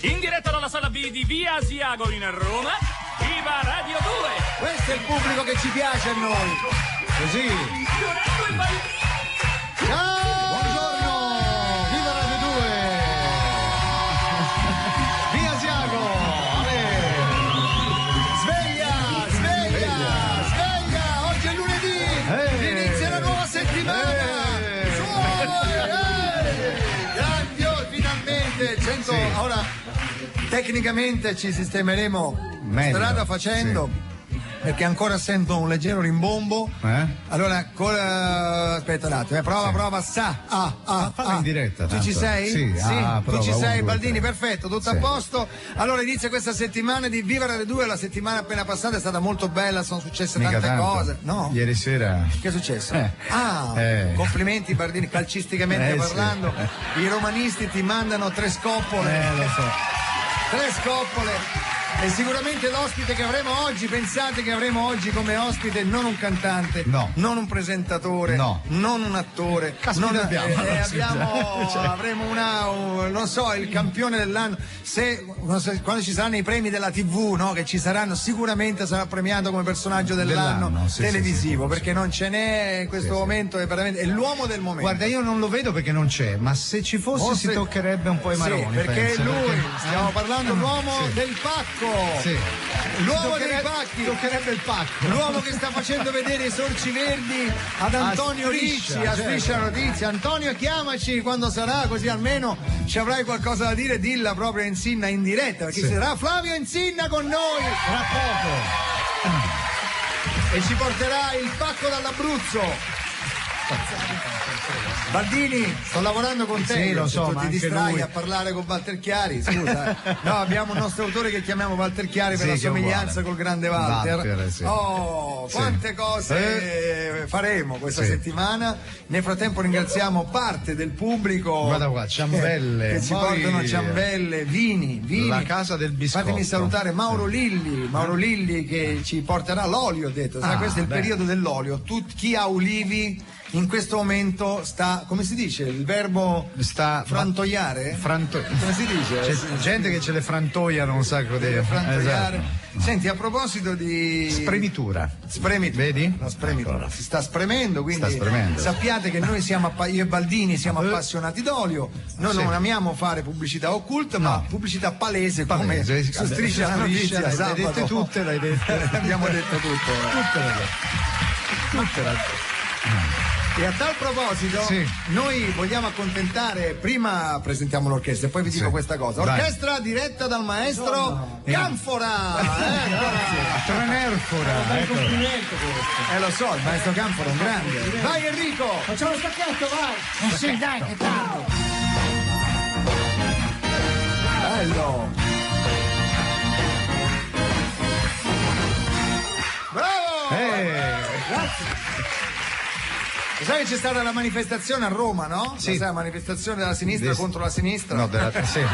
In diretta dalla sala B di Via Asiago in Roma, Viva Radio 2! Questo è il pubblico che ci piace a noi. Così. Ciao! Buongiorno! Viva Radio 2! Via Asiago! Ale! Sveglia! Oggi è lunedì! Inizia la nuova settimana! Sì. Ora tecnicamente ci sistemeremo strada facendo, perché ancora sento un leggero rimbombo. Allora aspetta un attimo, prova in diretta. Tu ci sei? Sì, tu ci sei, Baldini, 3. perfetto, tutto a posto. Allora inizia questa settimana di Viva Radio 2, la settimana appena passata è stata molto bella, sono successe tante cose. No? Ieri sera. Che è successo? Complimenti Baldini, calcisticamente parlando. Sì. I romanisti ti mandano 3 scoppole. Lo so. 3 scoppole. E sicuramente l'ospite che avremo oggi, pensate che avremo oggi come ospite non un cantante, non un presentatore, non un attore, avremo non so, il campione dell'anno. Quando ci saranno i premi della TV, no? Che ci saranno, sicuramente sarà premiato come personaggio dell'anno televisivo, perché non ce n'è in questo momento, è veramente è l'uomo del momento. Guarda, io non lo vedo perché non c'è, ma se ci fosse si toccherebbe un po' i maroni. Perché stiamo parlando l'uomo del pacco. Sì. L'uomo dei pacchi, toccherebbe il pacco. L'uomo che sta facendo vedere i sorci verdi ad Antonio Ricci a Striscia Notizia. Antonio, chiamaci quando sarà, così almeno ci avrai qualcosa da dire, dilla proprio Insinna in diretta, perché sarà Flavio Insinna con noi tra poco e ci porterà il pacco dall'Abruzzo. Baldini, sto lavorando con te. Sì, lo so, tu ti distrai a parlare con Walter Chiari, scusa. No, abbiamo un nostro autore che chiamiamo Walter Chiari per la somiglianza col grande Walter. Quante cose faremo questa settimana. Nel frattempo ringraziamo parte del pubblico. Guarda qua, ciambelle. Che ci portano ciambelle, vini. La casa del biscotto. Fatemi salutare Mauro Lilli che ci porterà l'olio, ho detto. Questo è il periodo dell'olio. Chi ha ulivi in questo momento sta, come si dice, il verbo frantoiare? Come si dice? C'è gente che ce le frantoiano un sacco di frantoiare. Esatto. Senti, a proposito di spremitura. Vedi? La spremitura. Si sta spremendo, quindi sappiate che noi io e Baldini siamo appassionati d'olio. Noi non amiamo fare pubblicità occulta, ma pubblicità palese come su Striscia la Notizia. L'hai dette tutte, abbiamo detto tutte. E a tal proposito, noi vogliamo accontentare, prima presentiamo l'orchestra e poi vi dico questa cosa. Orchestra diretta dal maestro Canfora! Grazie! Trenerfora! Lo so, il maestro Canfora è un grande. Vai Enrico! Facciamo lo stacchetto, vai! Sì, dai, che tanto! Bello! Bravo! Grazie! Sai che c'è stata la manifestazione a Roma, no? Sì. La manifestazione della sinistra contro la sinistra. No, sì. È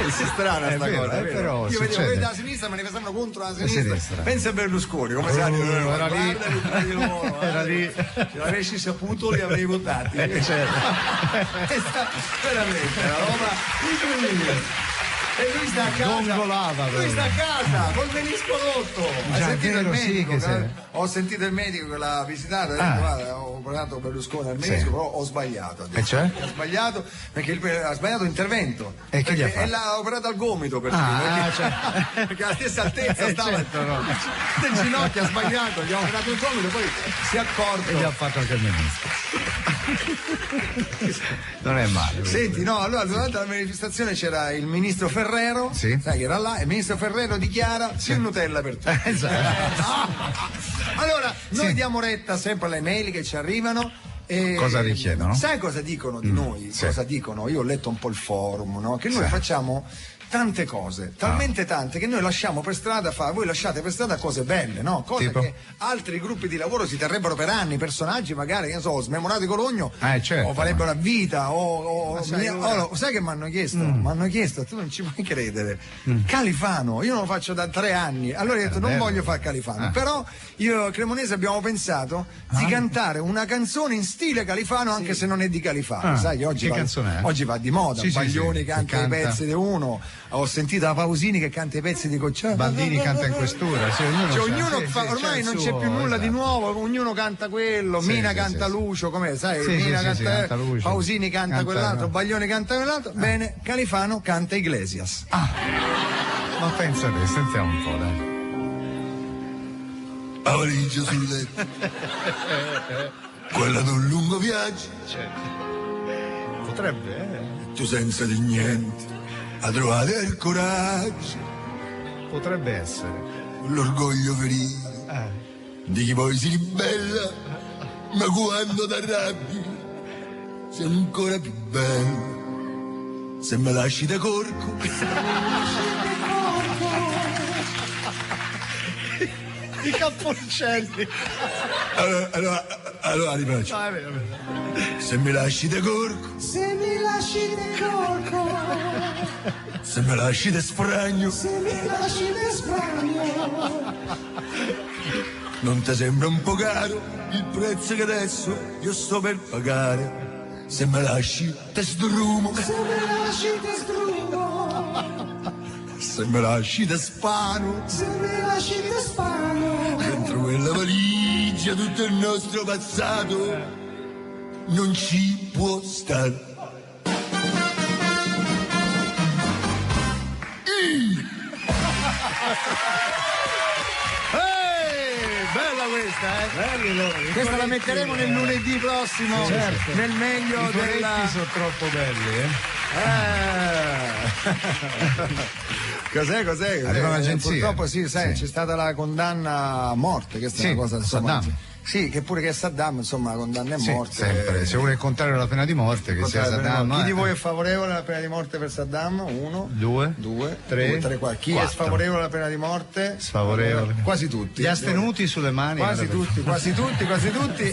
strana sta cosa. Però io vedevo quelli della sinistra manifestando contro la sinistra. Pensa a Berlusconi, come si era lì. Se l'avessi saputo li avrei votati. Certo. Veramente, la roba incredibile. E lui sta a casa. Lui sta a casa col menisco rotto. Hai sentito il medico? Ho sentito il medico che l'ha visitato. Guarda, ho operato Berlusconi al menisco, però ho sbagliato. E cioè? Ha sbagliato perché ha sbagliato l'intervento. E che gli ha fatto? E l'ha operato al gomito perché alla stessa altezza stava. Del ginocchio ha sbagliato, gli ha operato il gomito, poi si è accorto. E gli ha fatto anche il menisco. Non è male. Senti, allora durante la manifestazione c'era il ministro Ferrero, sai che era là, e il ministro Ferrero dichiara più Nutella per tutti. Allora, noi diamo retta sempre alle mail che ci arrivano. Cosa richiedono? Sai cosa dicono di noi? Cosa dicono? Io ho letto un po' il forum, no? Che noi facciamo tante cose, talmente tante che noi lasciamo per strada voi lasciate per strada cose belle, no? Cose che altri gruppi di lavoro si terrebbero per anni, personaggi magari, che ne so, Smemorato di Cologno, o farebbero a vita, sai che mi hanno chiesto? Mi hanno chiesto, tu non ci puoi credere, Califano, io non lo faccio da 3 anni, allora ho detto non voglio fare Califano, però io e Cremonese abbiamo pensato di cantare una canzone in stile Califano, anche se non è di Califano, sai che oggi va di moda, Baglioni canta i pezzi di uno, ho sentito la Pausini che canta i pezzi di Coccià. Baldini canta in questura, sì, ognuno sì, fa, sì, ormai non c'è suo, più nulla esatto. di nuovo, ognuno canta quello, Sì, Mina sì, canta sì, Lucio, come sai, sì, Mina sì, canta Lucio. Pausini canta quell'altro, Baglioni canta quell'altro, bene, Califano canta Iglesias. Ma pensa te, sentiamo un po', dai. La valigia sul letto, quella di un lungo viaggio, Potrebbe, tu senza di niente, a trovare il coraggio, potrebbe essere. l'orgoglio ferito di chi poi si ribella, ma quando t'arrabbi sei ancora più bello. Se me lasci da corco, I capponcelli. allora rifaccio. Se mi lasci da corco, Se mi lasci del corpo, se me lasci da sfragno, se mi lasci del sbragno, non ti sembra un po' caro il prezzo che adesso io sto per pagare? Se me lasci te sdrumo, se mi lasci del strumo, se me lasci te spano, se mi lasci del spano, dentro quella valigia tutto il nostro passato non ci può stare. Bella questa, questa la metteremo nel lunedì prossimo, nel meglio I della... coretti sono troppo belli, Cos'è? Arriva l'agenzia. Purtroppo sì, sai, Sì. c'è stata la condanna a morte, questa Sì, è una cosa, insomma, Saddam. sì, che pure che è Saddam, insomma, la condanna è Sì, morte. sempre. Se vuole il contrario della pena di morte, che sia Saddam. Chi di voi è favorevole alla pena di morte per Saddam? 1, Due, 3, tre, 4. Chi è quattro. sfavorevole alla pena di morte? Sfavorevole. Quasi tutti. Gli astenuti sulle mani. Quasi tutti.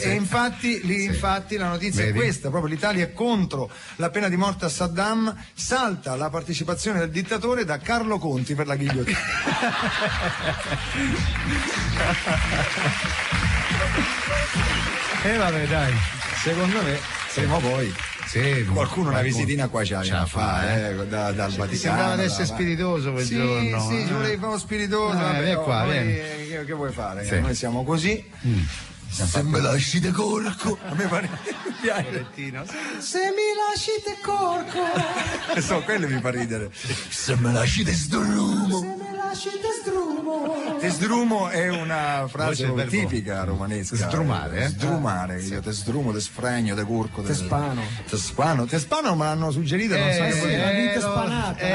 E infatti, infatti la notizia Vedi? è questa, proprio l'Italia è contro la pena di morte a Saddam, salta la partecipazione del dittatore da Carlo Conti per la ghigliottina. Vabbè, dai. Secondo me, prima o poi, Sì, qualcuno una visitina qua ce la fa, dal Vaticano. Sembrava di essere spiritoso quel giorno. Sì, ci volevi fare uno spiritoso, vabbè, vieni qua, noi, vieni. che vuoi fare? Sì. Noi siamo così. Se me lasci da corco, A me pare se mi lasci del corpo, quello mi fa ridere. se me lasci da sdrumo, se mi lasci del strumo, Te sdrumo è una frase Voce verbo. tipica romanesca. Sdrumare, Sdrumare, io te sdrumo, te sfregno, te curco, te spano. Te spano me l'hanno suggerito, non so che vuol la dire. vita spanata.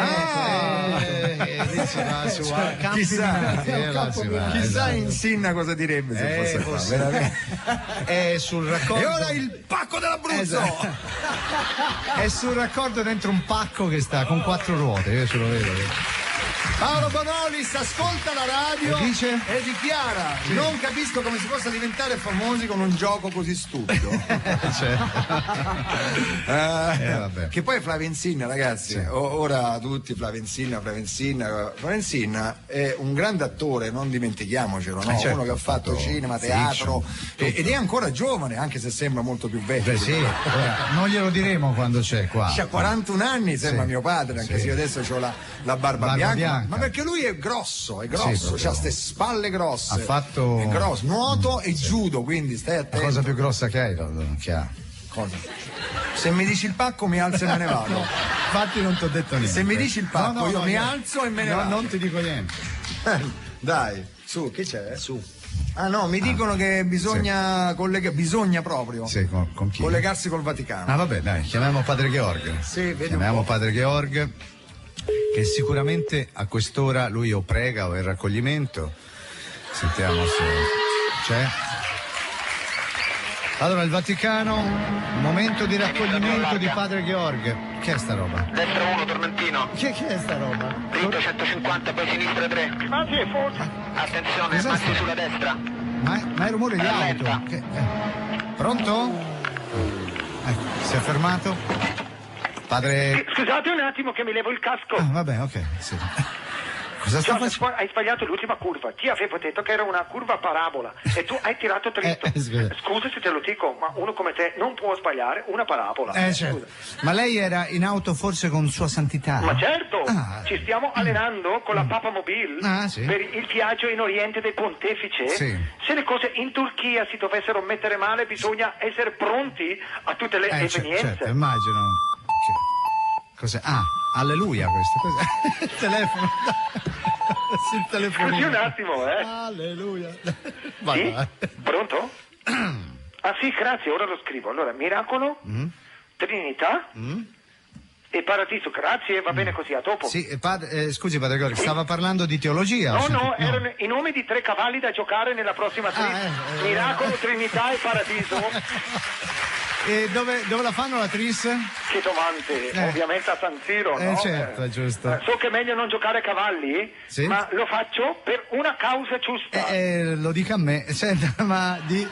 Lì si va su campi Chissà, minati, là si va, chissà esatto. in Sinna cosa direbbe se fosse qua, forse- veramente. È sul raccordo. E ora il pacco dell'Abruzzo! Esatto. È sul raccordo dentro un pacco che sta con 4 ruote, io ce lo vedo. Paolo Bonolis ascolta la radio E dice? e dichiara: non capisco come si possa diventare famosi con un gioco così stupido. Vabbè. Che poi Flavio Insinna, ragazzi, Sì. ora tutti Flavio Insinna è un grande attore, non dimentichiamocelo, no? Certo, Uno che ha fatto cinema, teatro ed è ancora giovane, anche se sembra molto più vecchio. Beh sì, ora, non glielo diremo quando c'è qua. Ha 41 anni, sembra Sì. mio padre, anche Sì. se io adesso ho la barba Barba bianca, bianca. ma perché lui è grosso, Sì, ha ste spalle grosse. Ha fatto- È grosso, nuoto e judo, quindi stai La attento. cosa più grossa che hai, che ha. Cosa? Se mi dici il pacco mi alzo e me ne vado. Infatti non ti ho detto niente. Se mi dici il pacco io mi niente. alzo e me ne No, vado. non ti dico niente. Dai, su, che c'è? Su. Ah no, mi dicono che bisogna bisogna proprio Sì, con chi? collegarsi col Vaticano. Ah vabbè, dai, chiamiamo Padre Georg. Sì, vedi un chiamiamo po'. Padre Georg, che sicuramente a quest'ora lui o prega o è in raccoglimento. Sentiamo se c'è. Allora, il Vaticano, momento di raccoglimento di Padre Georg. Che è sta roba? Destra 1, Tormentino. Che è sta roba? Dritto 150, poi sinistra 3. Attenzione, Cos'è Maxi sta? sulla destra. Ma è rumore di Lenta. auto. Pronto? Ecco, si è fermato. Padre... Scusate un attimo che mi levo il casco. Ah, vabbè, ok. Sì. Cosa sta facendo? Hai sbagliato l'ultima curva. Ti avevo detto che era una curva parabola e tu hai tirato dritto. Scusa se te lo dico, ma uno come te non può sbagliare una parabola. Certo. Ma lei era in auto forse con Sua Santità? Ma certo, ci stiamo allenando con la Papa Mobile per il viaggio in Oriente del Pontefice. Sì. Se le cose in Turchia si dovessero mettere male, bisogna essere pronti a tutte le evenienze. Certo, immagino. Cos'è? Alleluia questo. Cos'è? Il telefono. Sul telefonino. Scusi un attimo, Alleluia. Sì? Pronto? Sì, grazie, ora lo scrivo. Allora, miracolo, Trinità e paradiso, grazie, va bene così, a dopo. Sì, scusi padre Gori, stava parlando di teologia? No, erano i nomi di 3 cavalli da giocare nella prossima tris. Miracolo, Trinità e paradiso. E dove la fanno la tris? Che domande, ovviamente a San Siro, no? Certo, è giusto. So che è meglio non giocare a cavalli, sì? Ma lo faccio per una causa giusta. Lo dica a me, senta, ma di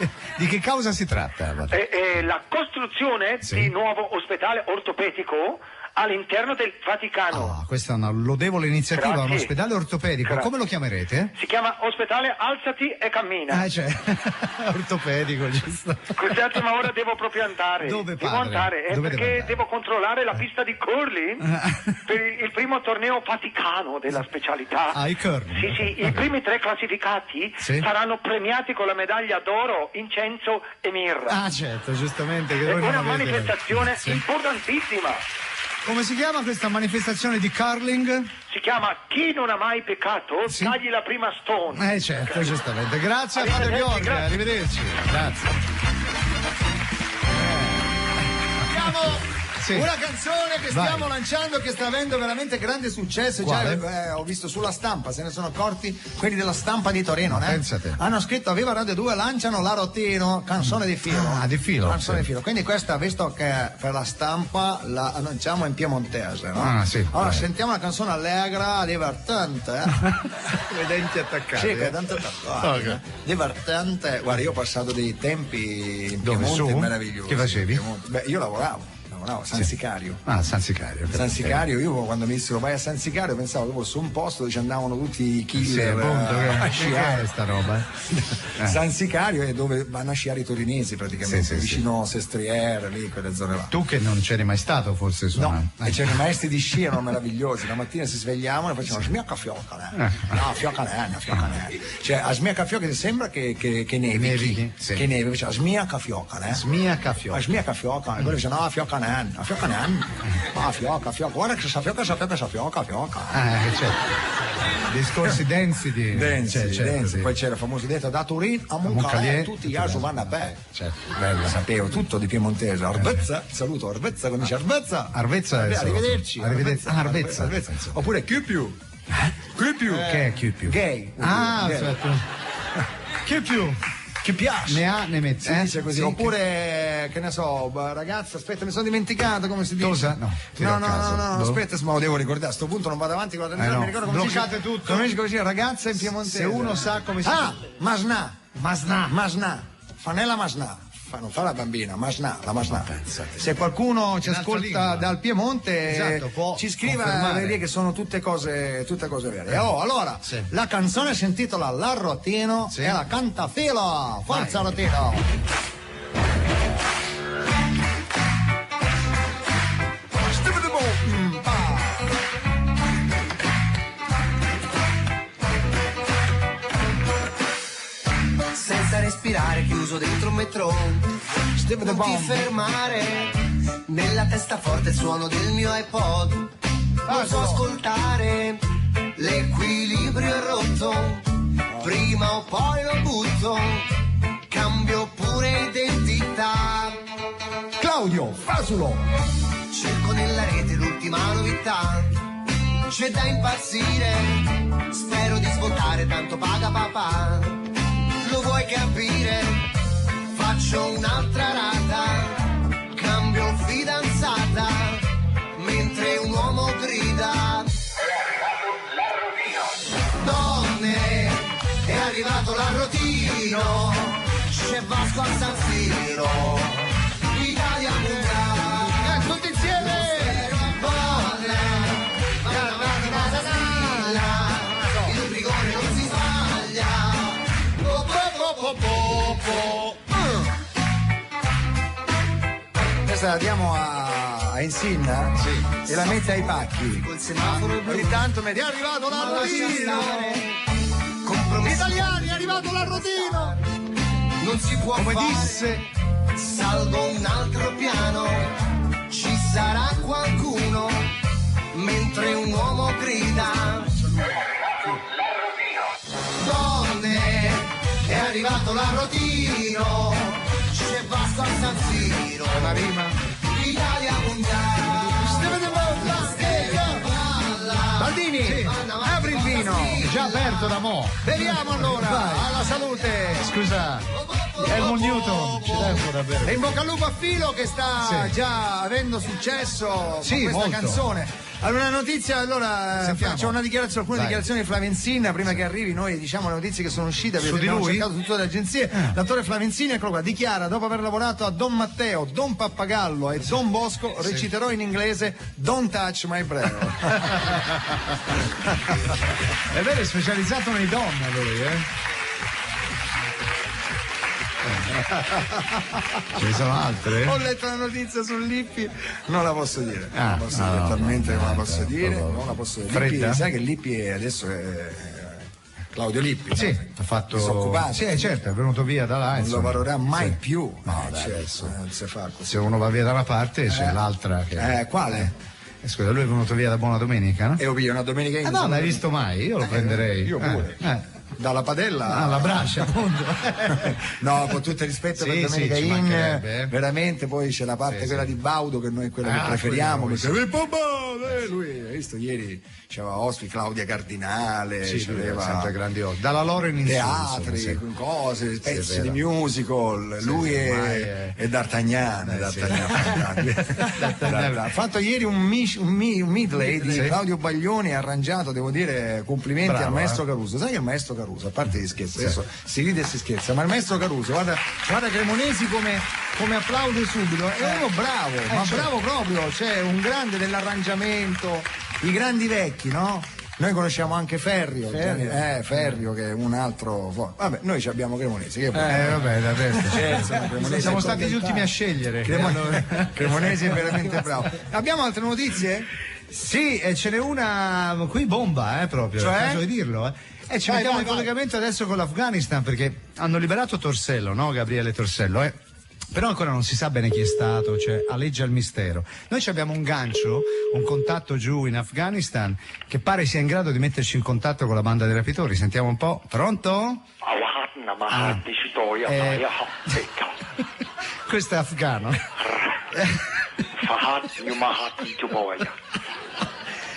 che causa si tratta? La costruzione di nuovo ospedale ortopedico all'interno del Vaticano. Questa è una lodevole iniziativa, Grazie. un ospedale ortopedico. Grazie. Come lo chiamerete? Si chiama ospedale Alzati e cammina. Ortopedico, giusto. Quest'ultima ora devo proprio andare. Dove, devo padre? andare, Dove perché deve andare? devo controllare la pista di curling per il primo torneo vaticano della specialità. Il curling. Sì, i primi 3 classificati saranno premiati con la medaglia d'oro, incenso e mirra. Certo, giustamente. Che È voi non una avete. manifestazione importantissima. Come si chiama questa manifestazione di curling? Si chiama Chi non ha mai peccato, tagli la prima stone. Certo, giustamente. Grazie a padre Arrivederci, Gheorghe, arrivederci. Grazie. Abbiamo una canzone che stiamo lanciando che sta avendo veramente grande successo. Già ho visto sulla stampa, se ne sono accorti quelli della stampa di Torino, Pensate. hanno scritto: Viva Radio 2, lanciano la Rotino, canzone di filo. Di filo. Canzone di filo. Quindi questa, visto che per la stampa la lanciamo in piemontese, no? Allora sentiamo una canzone allegra, divertente. I denti attaccati. Sì, che tanto divertente. Guarda, io ho passato dei tempi in Piemonte meravigliosi. Che facevi? Io lavoravo a San Sicario. San Sicario. San Sicario, io quando mi dissero vai a San Sicario pensavo che fosse un posto dove ci andavano tutti i killer a sciare. Sta roba. San Sicario è dove vanno a sciare i torinesi praticamente, vicino Sestriere, lì, quelle zone là. Tu che non c'eri mai stato forse su e c'erano i maestri di sci, erano meravigliosi, la mattina si svegliavano e facevano smiacca fioca, no, fioca nena. Cioè a smiacca fioca sembra che nevichi, che neve, faceva smiacca fioca, Smiacca fioca. Smiacca fioca, e quello diceva no, fioca nena. Fioca, guarda che sa fioca. Certo. Discorsi densi di. Densi. Poi c'era il famoso detto da Turin a Moncalier, tutti gli altri vanno a bere. Certo, bello. Sapevo tutto di piemontese. Arvezza, saluto Arvezza, come dice Arvezza. Arrivederci. Arvezza. Oppure Chiupiu. Che è Chiupiu? Gay. Aspetta. Chiupiu. Che piace. Ne ha, ne mette. Si dice così. Oppure, che ne so, ragazza, aspetta, mi sono dimenticato come si dice. Tosa? No, aspetta, ma lo devo ricordare. A sto punto non vado avanti con la mi ricordo come bloccate si dice. tutto. Come si dice ragazza in piemontese. Se uno sa come si dice. Masnà. Fanella masnà. Non fa la bambina, la masnà. Se qualcuno ci ascolta dal Piemonte, ci scriva e vedi che sono tutte cose vere. Allora, la canzone si intitola La Rotino e la canta Filo. Forza Rotino! Senza respirare, chiuso dentro un metro, non ti fermare, nella testa forte il suono del mio iPod, non so ascoltare, l'equilibrio è rotto, prima o poi lo butto, cambio pure identità. Claudio Fasulo, cerco nella rete l'ultima novità, c'è da impazzire, spero di svoltare, tanto paga papà. Lo vuoi capire? Faccio un'altra rata, cambio fidanzata, mentre un uomo grida. Donne, è arrivato l'arrotino, c'è Vasco al San Siro, Italia Mundiale, tutti insieme! Questa la diamo a Insinna? Sì. E la mette ai pacchi. Col semaforo blu. Ogni tanto mi è arrivato l'arrotino. Italiani, è arrivato l'arrotino. Non si può Come fare. disse, Salgo un altro piano, ci sarà qualcuno, mentre un uomo grida. Donne, è arrivato l'arrotino, c'è basta al San Siro. una rima. Italia mondiale. Baldini, apri il vino. È già aperto da mo'. Beviamo allora, alla salute. Scusa, Helmut Newton, ci dai un po' da bere. E in bocca al lupo a Filo che sta Sì. già avendo successo Sì, con questa molto. canzone. Allora, una notizia, allora Sentiamo. faccio una dichiarazione, alcune Vai. dichiarazioni di Flavenzina prima che arrivi. Noi diciamo le notizie che sono uscite perché Su di abbiamo lui? cercato su tutte le agenzie. L'attore Flavenzina, eccolo qua, dichiara: dopo aver lavorato a Don Matteo, Don Pappagallo e Don Bosco, reciterò in inglese Don't Touch My Breath. È vero, è specializzato nei donne lui, eh? Ce ne sono altre? Ho letto la notizia su Lippi, non la posso dire, non la posso no, dire, no, talmente non la posso dire, proprio non la posso dire. fredda? Lippi, sai che Lippi adesso è Claudio Lippi, Sì, no? ha fatto. Disoccupato. Sì, certo, è venuto via da là. Non insomma. lavorerà mai Sì. più. No, dai, certo, adesso. non si fa così. Se uno va via da una parte c'è l'altra che. Quale? Scusa, lui è venuto via da Buona Domenica, no? E io una domenica in No, l'hai visto mai? Io lo prenderei. Io pure. Dalla padella alla braccia, appunto. No, con tutto il rispetto Sì, per Domenica sì, ci In, mancherebbe, veramente poi c'è la parte quella di Baudo che noi quella che preferiamo, perché lui, hai visto ieri c'aveva ospiti Claudia Cardinale, Sì, c'aveva sempre grandi occhi. Dalla loro in teatri, sì. cose, Sì, pezzi è di vero. musical, lui ormai è D'Artagnan, sì. Ha fatto ieri un medley di Claudio Baglioni arrangiato, devo dire, complimenti Bravo, al maestro Caruso. Sai che il maestro Caruso, a parte gli scherzi, adesso si ride e si scherza, ma il maestro Caruso, guarda Cremonesi come applaude subito, è uno bravo, ma bravo proprio, c'è un grande dell'arrangiamento, i grandi vecchi, no? Noi conosciamo anche Ferrio che è un altro. Vabbè, noi ci abbiamo Cremonesi. Che vabbè, da resto. Cremonesi Siamo è stati gli ultimi a scegliere. Cremonesi è veramente bravo. Abbiamo altre notizie? Sì, e ce n'è una qui bomba, proprio. Cioè? È caso di dirlo, ci Vai, mettiamo vai, in collegamento adesso con l'Afghanistan perché hanno liberato Torsello, no? Gabriele Torsello, Però ancora non si sa bene chi è stato, cioè aleggia il mistero. Noi abbiamo un gancio, un contatto giù in Afghanistan che pare sia in grado di metterci in contatto con la banda dei rapitori. Sentiamo un po'. Pronto? Questo è afgano.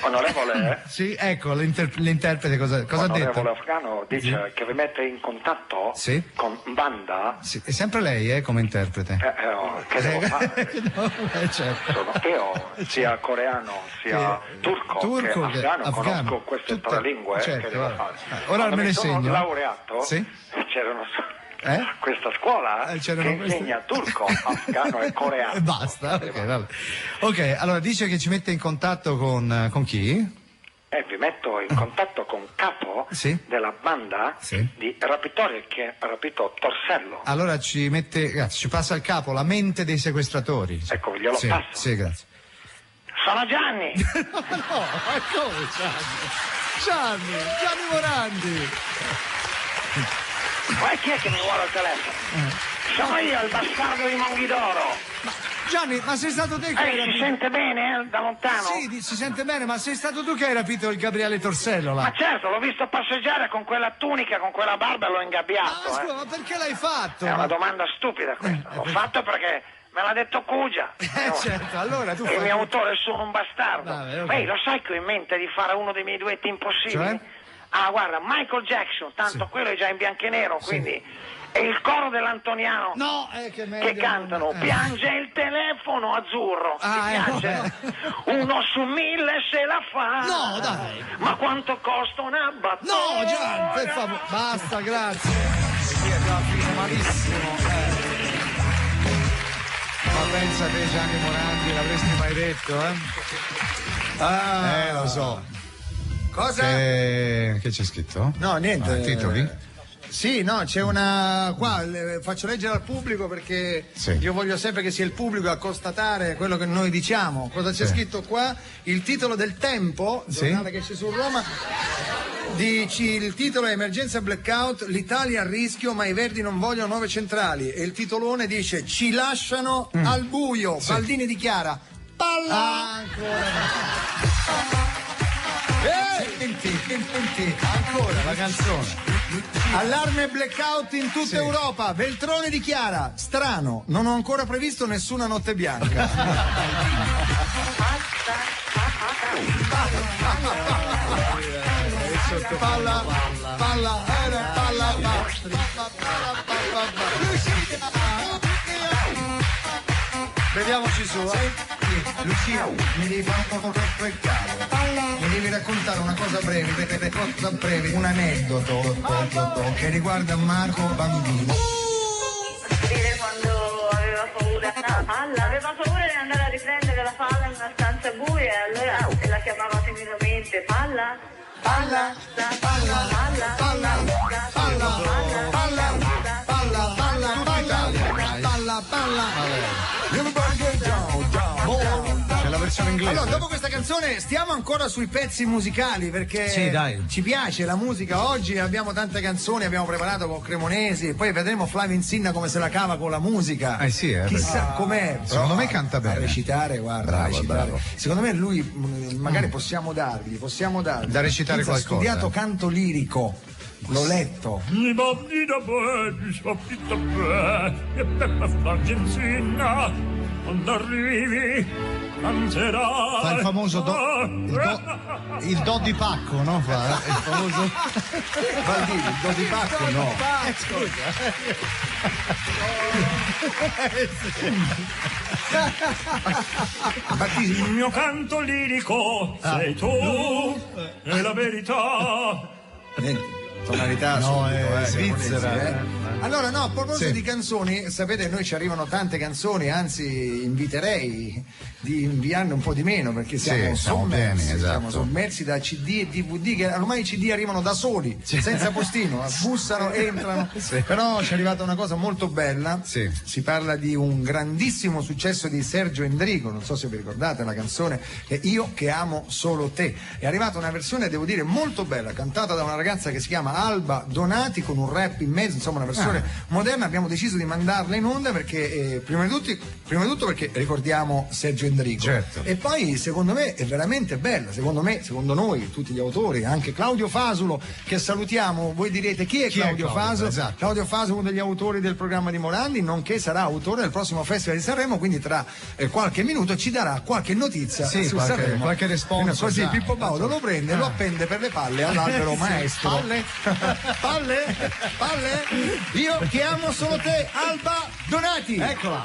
Onorevole, Sì, ecco, l'interprete cosa ha detto? onorevole afgano dice che vi mette in contatto Sì. con banda. Sì, è sempre lei, come interprete. Che devo fare? No, certo. Sono io, sia coreano sia turco che afgano, conosco queste tutte- tre lingue, certo, che devo guarda. fare? Ora Quando me le mi sono segno. laureato, Sì. c'erano Eh? questa scuola C'erano che queste- insegna turco, afgano e coreano. E basta, ok, vabbè. Ok, allora dice che ci mette in contatto con chi? E vi metto in contatto con capo Sì. della banda Sì. di rapitori che ha rapito Torsello. Allora ci mette, grazie, ci passa al capo la mente dei sequestratori. Ecco, glielo sì, passo. Sì, grazie. Sono Gianni! No, ma come Gianni Morandi! Ma chi è che mi vuole al telefono? Sono io, il bastardo di Monghidoro. Gianni, ma sei stato te che hai Si rapito? sente bene, da lontano? Sì, si sente bene, ma sei stato tu che hai rapito il Gabriele Torsello là? Ma certo, l'ho visto passeggiare con quella tunica, con quella barba e l'ho ingabbiato. Scusa, ma perché l'hai fatto? È una domanda stupida questa. L'ho fatto perché me l'ha detto Cugia. Certo, allora tu E fai... il mio autore sono un bastardo. Vabbè, ok. Ehi, lo sai che ho in mente di fare uno dei miei duetti impossibili? Cioè? Ah, guarda, Michael Jackson, tanto quello è già in bianco e nero, quindi... E il coro dell'Antoniano No, che meglio. che cantano Piange il telefono azzurro. Ah, Ti piace? 1 su 1000 se la fa. No, dai. Ma quanto costa una battuta? No, Gian, per favore. Basta, grazie. Sì, è già finito malissimo. Ma pensa te, Gianni Morandi, l'avresti mai detto, lo so. Cosa? Che c'è scritto? No, niente. Titoli? Sì, no, c'è una... qua faccio leggere al pubblico perché io voglio sempre che sia il pubblico a constatare quello che noi diciamo. Cosa c'è scritto qua? Il titolo del Tempo, giornale che c'è su Roma, il titolo è Emergenza blackout, l'Italia a rischio ma i Verdi non vogliono nuove centrali, e il titolone dice ci lasciano al buio. Baldini dichiara palla ancora la canzone. Allarme blackout in tutta Europa. Veltrone dichiara strano, non ho ancora previsto nessuna notte bianca. Vediamoci su. Lucia, mi devi fare un po' mi devi raccontare una cosa breve, un aneddoto che riguarda Marco bambino. Dire quando aveva paura, aveva paura di andare a riprendere la palla in una stanza buia, e allora la chiamava timidamente palla, palla, palla, palla, palla, palla, palla, palla, palla, palla. C'è la versione inglese. Allora, dopo questa canzone stiamo ancora sui pezzi musicali perché ci piace la musica. Oggi abbiamo tante canzoni, abbiamo preparato con Cremonesi, poi vedremo Flavio Insinna come se la cava con la musica. Chissà com'è. Secondo me canta bene. A recitare, guarda, bravo. Secondo me lui magari possiamo dargli da recitare qualcosa. Ha studiato canto lirico. L'ho letto. Quando arrivi canterà. Fa il famoso il do di pacco, no? Fa il famoso Baldini, il do di pacco, no. Scusa. Il mio canto lirico sei tu, è la verità. Tonalità svizzera. Allora, no, a proposito di canzoni, sapete, noi ci arrivano tante canzoni, anzi inviterei di inviarne un po' di meno perché siamo sommersi, siamo sommersi da CD e DVD che ormai i CD arrivano da soli, senza postino, bussano, entrano. Però ci è arrivata una cosa molto bella. Si parla di un grandissimo successo di Sergio Endrigo, non so se vi ricordate la canzone Io che amo solo te. È arrivata una versione, devo dire, molto bella, cantata da una ragazza che si chiama Alba Donati con un rap in mezzo, insomma una versione moderna. Abbiamo deciso di mandarla in onda perché prima di tutto perché ricordiamo Sergio Endrigo, e poi secondo me è veramente bella, secondo noi, tutti gli autori, anche Claudio Fasulo che salutiamo. Voi direte chi è Claudio Fasulo? Claudio Fasulo, uno degli autori del programma di Morandi, nonché sarà autore del prossimo Festival di Sanremo, quindi tra qualche minuto ci darà qualche notizia su Sanremo, qualche responso, così Pippo Baudo lo prende e lo appende per le palle all'albero maestro. Palle? Io che amo solo te, Alba Donati. Eccola.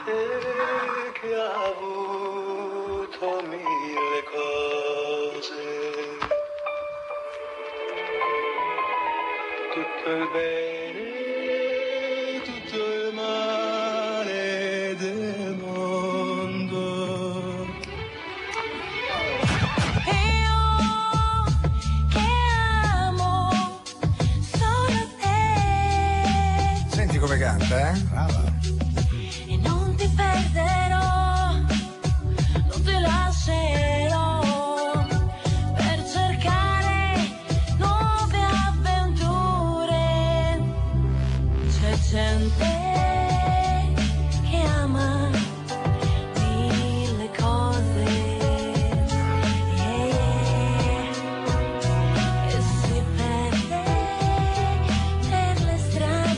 Che ha avuto mille cose, tutto il bene, tutto il male del mondo. Come canta, brava. E non ti perderò, non ti lascerò per cercare nuove avventure. C'è gente che ama mille cose, e si perde per le strade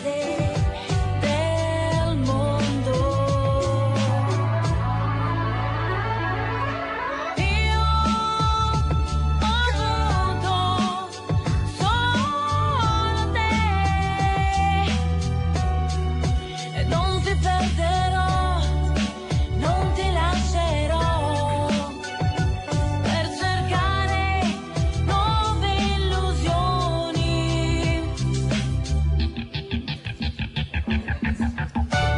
del mondo. Io ho avuto solo te e non ti perderò, non ti lascerò per cercare nuove illusioni.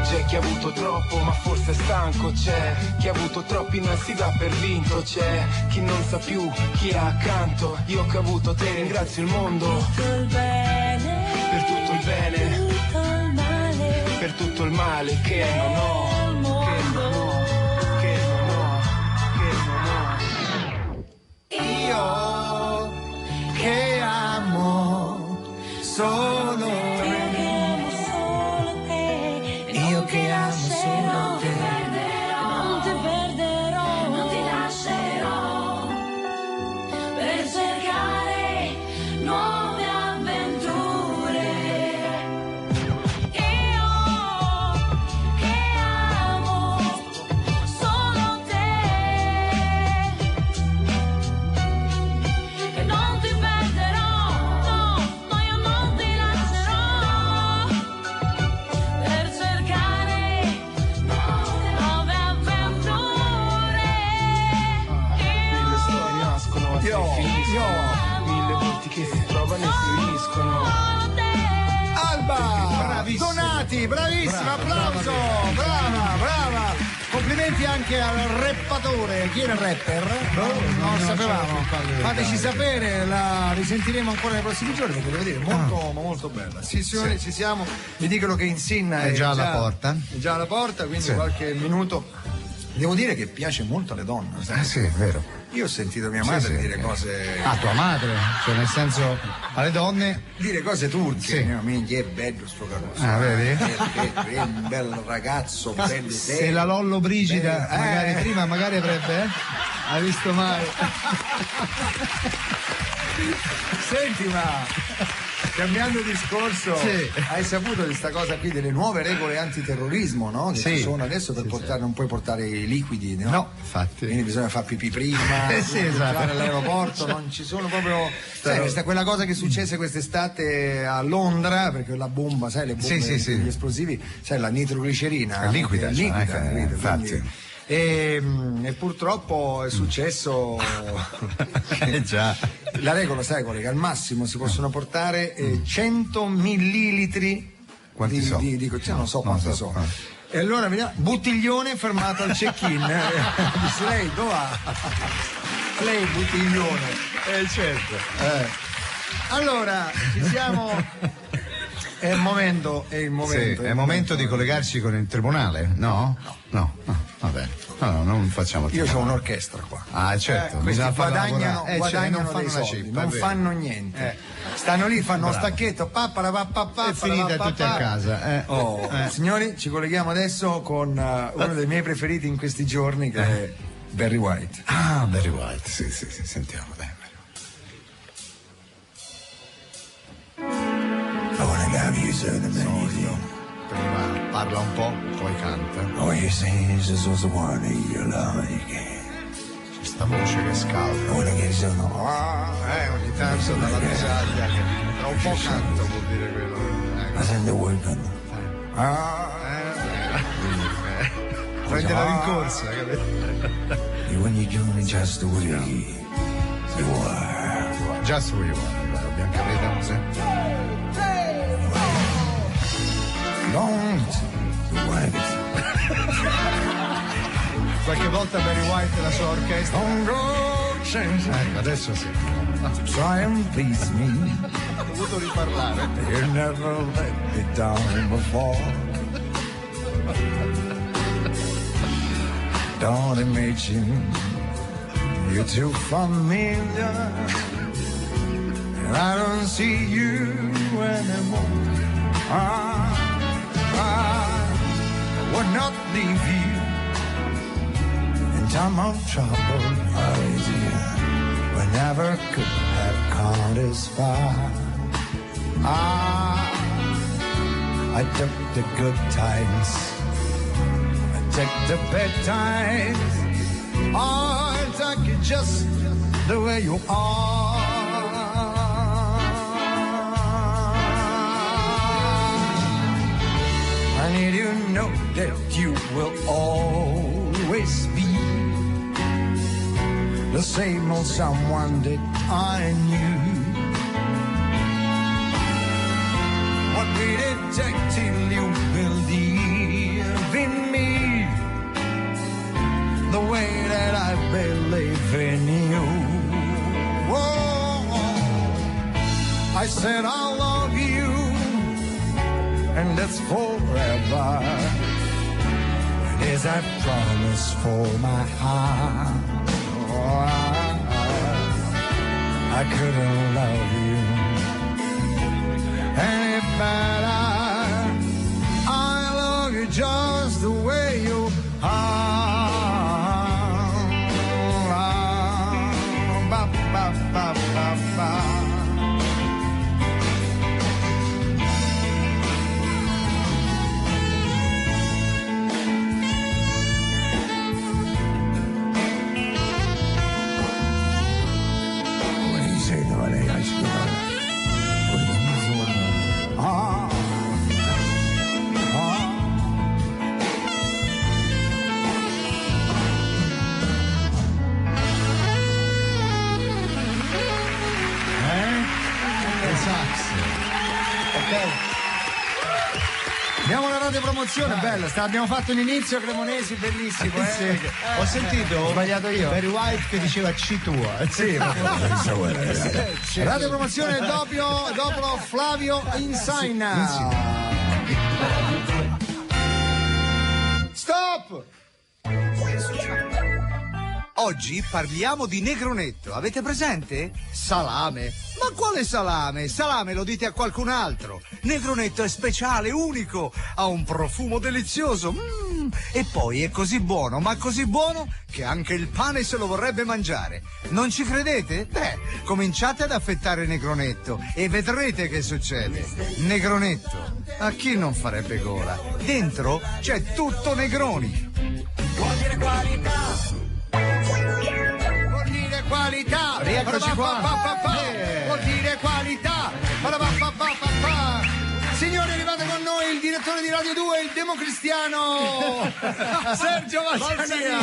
C'è chi ha avuto troppo ma forse è stanco, c'è chi ha avuto troppi non si dà per vinto, c'è chi non sa più chi ha accanto. Io che ho avuto te ringrazio il mondo. Tutto il bene, bene, per tutto il male che non ho, che non ho, che non ho, che non ho. Io che amo solo te, io che amo solo te. Non ti perderò, non ti lascerò per cercare nuove avventure. Io che amo solo te e non ti perderò, no, no, io non ti lascerò per cercare nuove avventure. Mille storie nascono a te finiscono, mille volti che si trovano e si uniscono. Alba Bravissima. Donati, bravissima, applauso, brava. Complimenti anche al rappatore. Chi era il rapper? Non sapevamo. Fateci sapere, la risentiremo ancora nei prossimi giorni perché devo dire molto ma molto bella. Sì, signori, ci siamo. Mi dicono che Insinna È già alla porta. È già alla porta, quindi qualche minuto. Devo dire che piace molto alle donne. sai? Sì, è vero. Io ho sentito mia madre dire cose. Ah, tua madre, cioè nel senso alle donne. Dire cose turche. Sì. Mia minchia, è bello sto carrozzo. Ah, vedi? È un bel ragazzo, bello. Se la Lollo Brigida magari prima magari avrebbe, hai visto mai? Senti, ma cambiando discorso, Sì. hai saputo di sta cosa qui delle nuove regole antiterrorismo, no? Che Sì. ci sono adesso per portare, non puoi portare i liquidi, no? No, infatti. Quindi bisogna fare pipì prima, Sì, esatto. entrare all'aeroporto, non ci sono proprio. Sai, quella cosa che successe quest'estate a Londra, perché la bomba, sai, le bombe, Sì. gli esplosivi, sai, la nitroglicerina. È liquida, liquida, infatti. quindi- E purtroppo è successo Già. la regola, sai qual è? Che al massimo si possono portare 100 millilitri Quanti so? non so quanti so. E allora vediamo, bottiglione fermato al check-in. Dice lei, dove va? Lei bottiglione. Certo. Allora, ci siamo. È il momento. Sì, è il momento di collegarci con il tribunale, no? No, va bene. No, non facciamo Io ho tribunale. un'orchestra qua. Ah, certo, questi bisogna farla guadagnano, lavorare. guadagnano non fanno dei una soldi, cippa, non è vero. fanno niente. Stanno lì, fanno uno stacchetto, È finita tutti a casa. Signori, ci colleghiamo adesso con uno dei miei preferiti in questi giorni, che è Barry White. Ah, Barry White, sì, sentiamo, dai. I wanna give you certain things. Prima parla un po', poi canta. Oh, you say this is also one of your like. Questa voce che scalda. I wanna give you some. Ogni tanto dalla bisaglia che tra un po' canto vuol dire quello. I send the word on. Prende la rincorsa, capito? You when you do me just the way you are. Just who you are, abbiamo capito? Sì. Don't wag it. Qualche volta Barry White e la sua orchestra. Don't go change. Ecco, adesso sì. Try and please me. Ho dovuto riparlare. You never let me down before. Don't imagine you're too familiar, and I don't see you anymore. I would not leave you in time of trouble. I was here, but never could have come this far. I took the good times, I took the bad times, I took it just the way you are. I need you to know that you will always be the same old someone that I knew. What will it take till you believe in me the way that I believe in you? Oh, I said I love you and that's forever. And as I promise for my heart, oh, I couldn't love you any better. I love you just the way you are. Ba, ba, ba, ba, ba. Abbiamo la radiopromozione, bella, abbiamo fatto un inizio Cremonesi bellissimo, Sì. Ho sentito, ho sbagliato io. Barry White che diceva C tua. Sì, radiopromozione dopo Flavio Insaina. Stop! Oggi parliamo di Negronetto, avete presente? Salame. Ma quale salame? Salame lo dite a qualcun altro. Negronetto è speciale, unico, ha un profumo delizioso. E poi è così buono, ma così buono che anche il pane se lo vorrebbe mangiare. Non ci credete? Beh, cominciate ad affettare Negronetto e vedrete che succede. Negronetto, a chi non farebbe gola? Dentro c'è tutto Negroni. Vuol dire qualità. Vuol dire qualità. Rieccoci qua. Vuol dire qualità. Signori, arrivate con noi il direttore di Radio 2, il democristiano Sergio Valsania.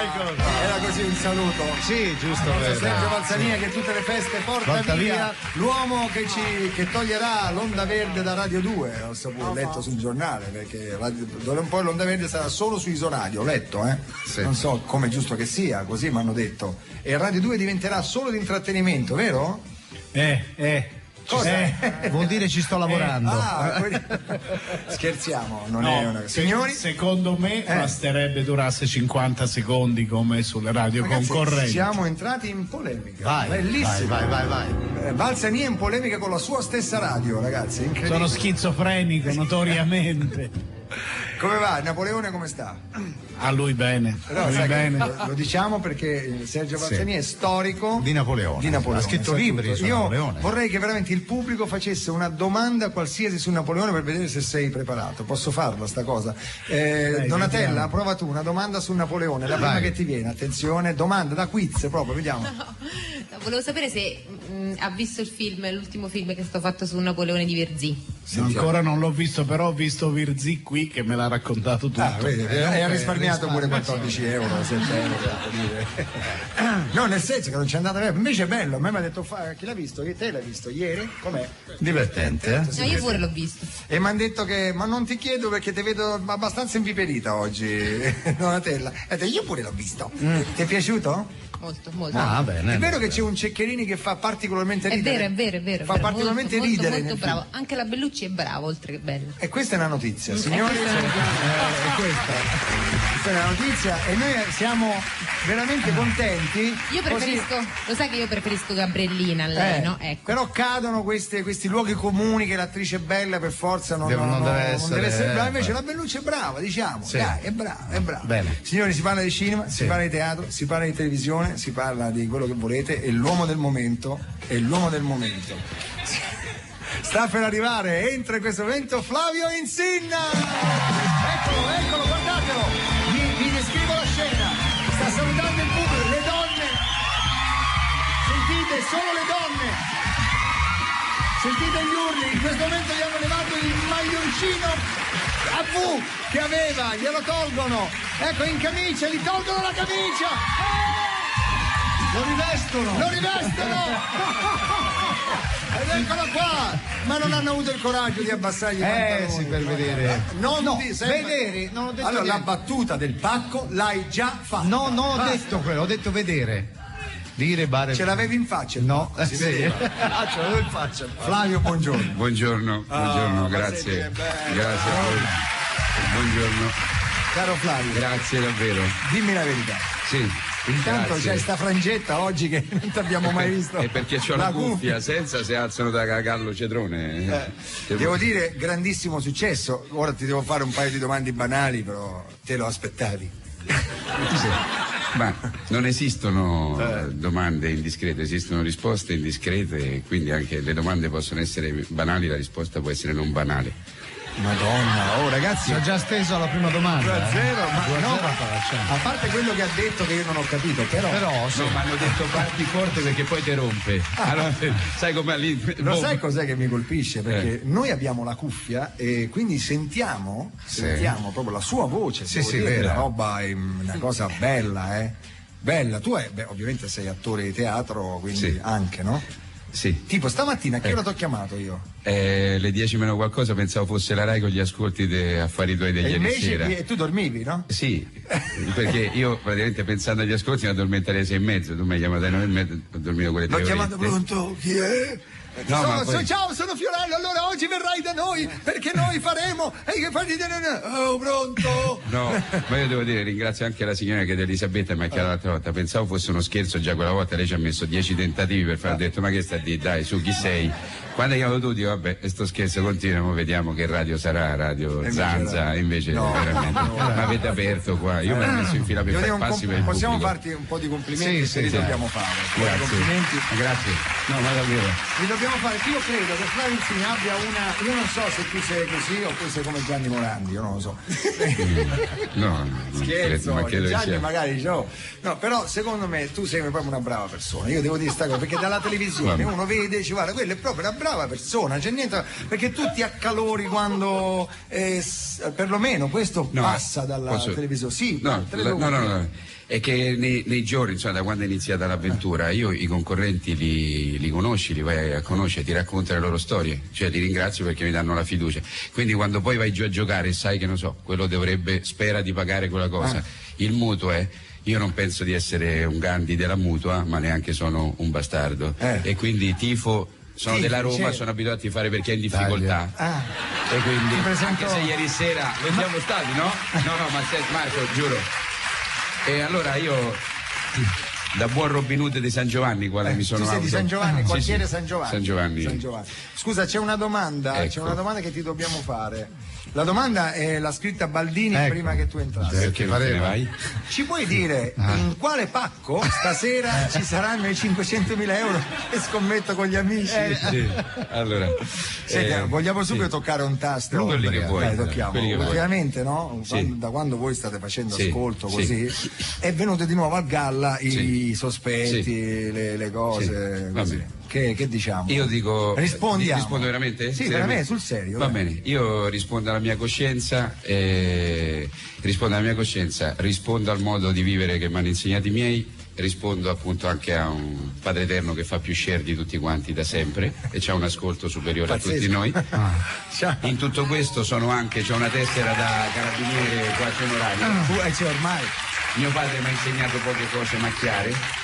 Eccolo qua. Era così un saluto. Sì, giusto. Sergio Valsania che tutte le feste porta via l'uomo che toglierà l'onda verde da Radio 2. Ho letto sul giornale, perché d'ora in poi l'onda verde sarà solo su Isoradio, ho letto, Sì. Non so come è giusto che sia, così mi hanno detto. E Radio 2 diventerà solo di intrattenimento, vero? Vuol dire ci sto lavorando. Scherziamo, non è una. Signori, secondo me basterebbe durasse 50 secondi come sulle radio concorrenti. Siamo entrati in polemica. Vai, bellissimo. vai. Valsania in polemica con la sua stessa radio, ragazzi, incredibile. Sono schizofrenico notoriamente. Come va? Napoleone come sta? A lui bene. Però, lui bene. Lo diciamo perché Sergio Valsania è storico di Napoleone. Ha scritto libri su Napoleone. Vorrei che veramente il pubblico facesse una domanda qualsiasi su Napoleone per vedere se sei preparato. Posso farla sta cosa? Donatella, vediamo. Prova tu una domanda su Napoleone, la prima che ti viene. Attenzione, domanda da quiz proprio, vediamo. No, volevo sapere se ha visto il film, l'ultimo film che è stato fatto su Napoleone di Virzì. Ancora non l'ho visto, però ho visto Virzì qui che me l'ha raccontato tutto. Vedi, ha risparmiato pure 14 euro, 7 euro. No, nel senso che non c'è andata bene. Invece è bello, a me mi ha detto chi l'ha visto? Te l'hai visto ieri? Com'è? Divertente, No, io pure l'ho visto. E mi hanno detto che, ma non ti chiedo perché ti vedo abbastanza inviperita oggi, Donatella. Io pure l'ho visto. Ti è piaciuto? Molto. Ah, bene. È vero che c'è un Ceccherini che fa particolarmente ridere. È vero. Fa particolarmente ridere. Molto bravo. Anche la Bellucci è brava, oltre che bella. E questa è una notizia, signori. Questa è una notizia e noi siamo veramente contenti. Io preferisco, lo sai che io preferisco Gabriellina a lei, no? Ecco. Però cadono questi luoghi comuni che l'attrice bella per forza non deve essere brava. Invece la Bellucci è brava, diciamo. Sì. Dai, è brava. Bene. Signori, si parla di cinema, si parla di teatro, si parla di televisione, si parla di quello che volete e l'uomo del momento è l'uomo del momento. Sta per arrivare, entra in questo momento Flavio Insinna. Eccolo, guardatelo. Vi descrivo la scena. Sta salutando il pubblico, le donne. Sentite, solo le donne. Sentite gli urli. In questo momento gli hanno levato il maglioncino a V che aveva, glielo tolgono. Ecco, in camicia, gli tolgono la camicia. Lo rivestono! Ed eccolo qua! Ma non hanno avuto il coraggio di abbassargli i pantaloni. Sì, per vedere. Vedere. Non ho detto allora, la battuta del pacco l'hai già fatta. No, ho detto quello, ho detto vedere. Dire bare. Ce l'avevi in faccia? No, si sì. vedeva. Ce l'avevo in faccia. Flavio, buongiorno. Buongiorno, grazie. Grazie a voi. Buongiorno. Caro Flavio. Grazie davvero. Dimmi la verità. Sì. Intanto grazie. c'è sta frangetta oggi che non ti abbiamo mai visto. E perché c'ho la cuffia, senza si alzano da cagallo cedrone. Devo dire, grandissimo successo. Ora ti devo fare un paio di domande banali, però te lo aspettavi. Ma non esistono domande indiscrete, esistono risposte indiscrete, quindi anche le domande possono essere banali, la risposta può essere non banale. Madonna, oh ragazzi, ho già steso la prima domanda. 2-0, ma no, 2-0, a parte quello che ha detto che io non ho capito, però sì. No, ma hanno detto parti forte perché poi ti rompe. Allora, sai com'è lì? Lo sai cos'è che mi colpisce? Perché noi abbiamo la cuffia e quindi sentiamo proprio la sua voce. Sì, la roba è una cosa bella, bella. Tu ovviamente sei attore di teatro, quindi anche, no? Sì. Tipo stamattina a che ora ti ho chiamato io? Le 10 meno qualcosa, pensavo fosse la Rai con gli ascolti di Affari tuoi degli ieri sera. E tu dormivi, no? Sì, perché io praticamente pensando agli ascolti mi addormentare alle 6:30, tu mi hai chiamato alle 9:30, ho dormito quelle 3 ore. L'ho chiamato pronto, chi è? No, ciao, sono Fiorello, allora oggi verrai da noi perché noi faremo pronto? No, ma io devo dire, ringrazio anche la signora che è Elisabetta mi ha chiamato l'altra volta, pensavo fosse uno scherzo già quella volta, lei ci ha messo 10 tentativi per fare, ho detto ma che sta a dire, dai su chi sei? Quando hai chiamato tu dico vabbè, sto scherzo continua, vediamo che radio sarà, Radio Zanza, invece veramente, ma avete aperto qua, io mi ho messo in fila per fare passi per il possiamo pubblico. farti un po' di complimenti se li dobbiamo fare. Grazie. Complimenti. Grazie. No, ma davvero. Li dobbiamo fare, io credo che Flavio Insigne abbia io non so se tu sei così o tu sei come Gianni Morandi, io non lo so. No, scherzo, ma credo Gianni sia. magari no, però secondo me tu sei proprio una brava persona, io devo dire sta cosa, perché dalla televisione uno vede e dice guarda, quella è proprio una brava persona, c'è niente, perché tu ti accalori quando perlomeno questo passa dalla televisione. Sì, no. È che nei giorni, insomma, da quando è iniziata l'avventura, io i concorrenti li conosci, li vai a conoscere, ti raccontano le loro storie, cioè li ringrazio perché mi danno la fiducia. Quindi quando poi vai giù a giocare sai che non so, quello spera di pagare quella cosa. Il mutuo io non penso di essere un Gandhi della mutua, ma neanche sono un bastardo. E quindi sono della Roma, sono abituato a tifare per chi è in difficoltà. E quindi anche se ieri sera lo siamo stati, no? No, ma senti Marco, giuro. E allora io da buon Robin Hood di San Giovanni, quale mi sono tu sei di San Giovanni, quartiere San Giovanni. San Giovanni. Scusa, c'è una domanda, che ti dobbiamo fare. La domanda l'ha scritta Baldini prima che tu entrassi. Perché vai? Ci puoi dire in quale pacco stasera ci saranno i 500.000 euro che scommetto con gli amici? Sì. Allora, vogliamo subito toccare un tasto? Quelli che vuoi. Dai, tocchiamo. Ultimamente, no? Da quando voi state facendo ascolto così, è venuto di nuovo al galla i sospetti, le cose così. Che diciamo? Io dico. Rispondo veramente? Sì, veramente, sul serio. Va bene, io rispondo alla mia coscienza, rispondo al modo di vivere che mi hanno insegnato i miei, rispondo appunto anche a un Padre Eterno che fa più share di tutti quanti da sempre e c'ha un ascolto superiore a tutti noi. In tutto questo c'ho una tessera da carabiniere quasi onorario. Ormai. Mio padre mi ha insegnato poche cose ma chiare.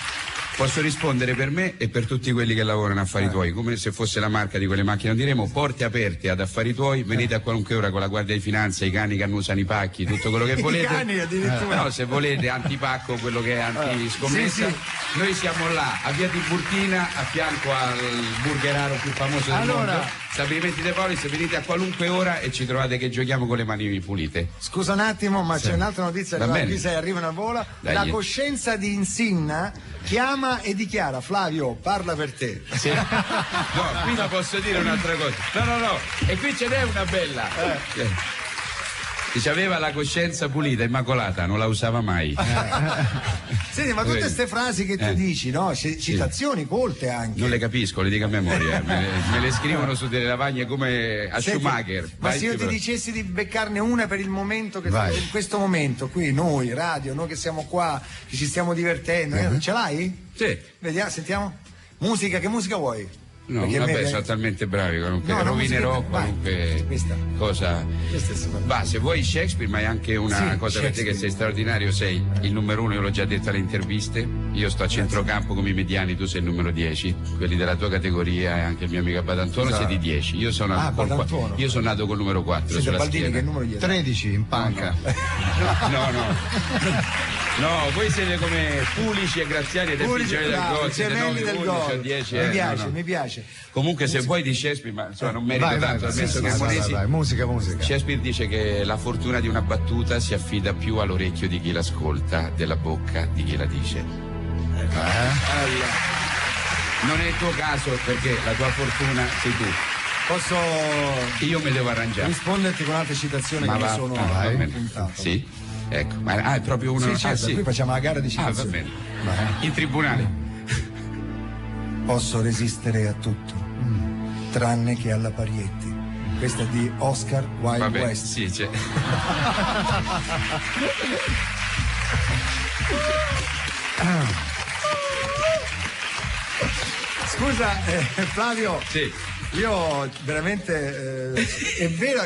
Posso rispondere per me e per tutti quelli che lavorano a Affari Tuoi, come se fosse la marca di quelle macchine. Diremo porte aperte ad Affari Tuoi, venite a qualunque ora con la Guardia di Finanza, i cani che annusano i pacchi, tutto quello che volete. I cani addirittura. No, se volete antipacco, quello che è antiscommessa. Sì. Noi siamo là, a Via Tiburtina, a fianco al burgeraro più famoso del mondo. Stabilimenti De Polis, venite a qualunque ora e ci trovate che giochiamo con le mani pulite. Scusa un attimo, ma c'è un'altra notizia che arrivano a vola. La coscienza di Insinna chiama e dichiara: Flavio, parla per te. Sì. No, qui non posso dire un'altra cosa. No, e qui ce n'è una bella. Dice aveva la coscienza pulita, immacolata, non la usava mai. Senti, ma tutte queste frasi che tu dici, no? Citazioni colte anche. Non le capisco, le dico a memoria. me le scrivono su delle lavagne come a Schumacher. Ma se io ti dicessi di beccarne una per il momento, in questo momento, qui noi, radio, noi che siamo qua, che ci stiamo divertendo, ce l'hai? Sì. Vediamo, sentiamo. Musica, che musica vuoi? No, Perché vabbè, me- sono talmente bravi, comunque No, rovinerò musica- qualunque cosa. Questa è super- Va, se vuoi Shakespeare, ma è anche una Sì, cosa per te che Shakespeare. sei straordinario, sei il numero 1, io l'ho già detto alle interviste, io sto a centrocampo come i mediani, tu sei il numero 10, quelli della tua categoria e anche il mio amico Badantuono Esatto. siete 10, io sono, Badantuono. io sono nato col numero 4 Siete sulla Baldini schiena. che numero gli è? 13 in panca. No, voi siete come Pulici e Graziani ed Pulici, Effigiani del bravo, Gol, i siete gemelli 9, del 11 o gol. 10. Mi piace, no. mi piace. Comunque se vuoi di Shakespeare, ma insomma non merito Vai, tanto, vai, ammesso sì, che sì, Monesi. vai, musica. Shakespeare dice che la fortuna di una battuta si affida più all'orecchio di chi l'ascolta, della bocca di chi la dice. Allora, non è il tuo caso perché la tua fortuna sei tu. Posso Io mi devo arrangiare. risponderti con altre citazioni che mi sono va bene. puntato? Sì, ecco. Ma è proprio uno. Sì, certo, sì. qui facciamo la gara di Ah, va citazioni. bene. In tribunale. Posso resistere a tutto, tranne che alla Parietti. Questa è di Oscar Wilde Vabbè, West. sì, c'è. Scusa, Flavio. Sì. Io veramente è vero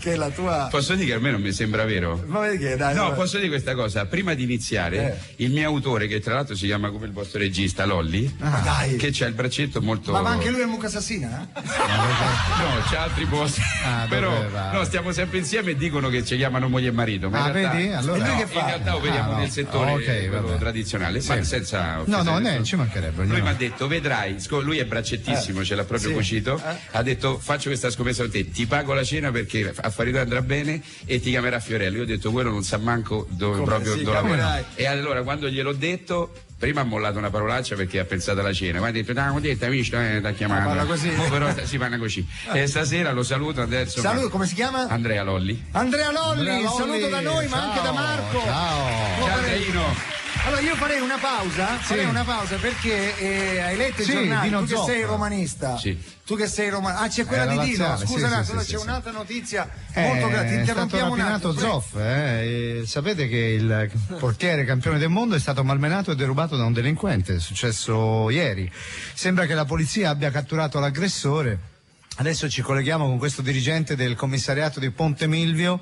che la tua. Posso dire che a me non mi sembra vero? Ma vedi che dai. No, posso dire questa cosa. Prima di iniziare, il mio autore, che tra l'altro si chiama come il vostro regista, Lolli, dai. che c'ha il braccetto molto. Ma anche lui è mucca assassina? No, c'ha altri posti. Però vabbè, va. no, stiamo sempre insieme e dicono che ci chiamano moglie e marito. Ma in realtà, vedi? Allora, E lui no, che fa? in realtà operiamo no. nel settore Ok, quello vabbè. tradizionale, Sì. ma senza. No, offesa nessuno. ci mancherebbe. Lui ognuno. mi ha detto, vedrai, lui è braccettissimo, ce l'ha proprio Sì. cucito. Ha detto, faccio questa scommessa con te, ti pago la cena perché affari tuoi andrà bene e ti chiamerà Fiorello. Io ho detto, quello non sa manco dove Come proprio si dove lavora. capirai? E allora quando gliel'ho detto, prima ha mollato una parolaccia perché ha pensato alla cena, ma ha detto, l'ho detto, hai visto, t'ha chiamato. parla così. Mo però si parla così. E stasera lo saluto adesso. Saluto, come si chiama? Andrea Lolli. Andrea Lolli, Andrea Lolli, saluto da noi, ma anche da Marco. Ciao. Ciao Andreino. Allora io farei una pausa, perché hai letto i Sì, giornali, Dino tu che Zoff. sei romanista. Sì. Tu che sei romanista. Ah, c'è quella La di Dino, laziale, scusa, sì, no, sì, allora sì, c'è sì. un'altra notizia molto grande. Ti È stato interrompiamo un rapinato attimo. Zoff, e sapete che il portiere campione del mondo è stato malmenato e derubato da un delinquente, è successo ieri. Sembra che la polizia abbia catturato l'aggressore. Adesso ci colleghiamo con questo dirigente del commissariato di Ponte Milvio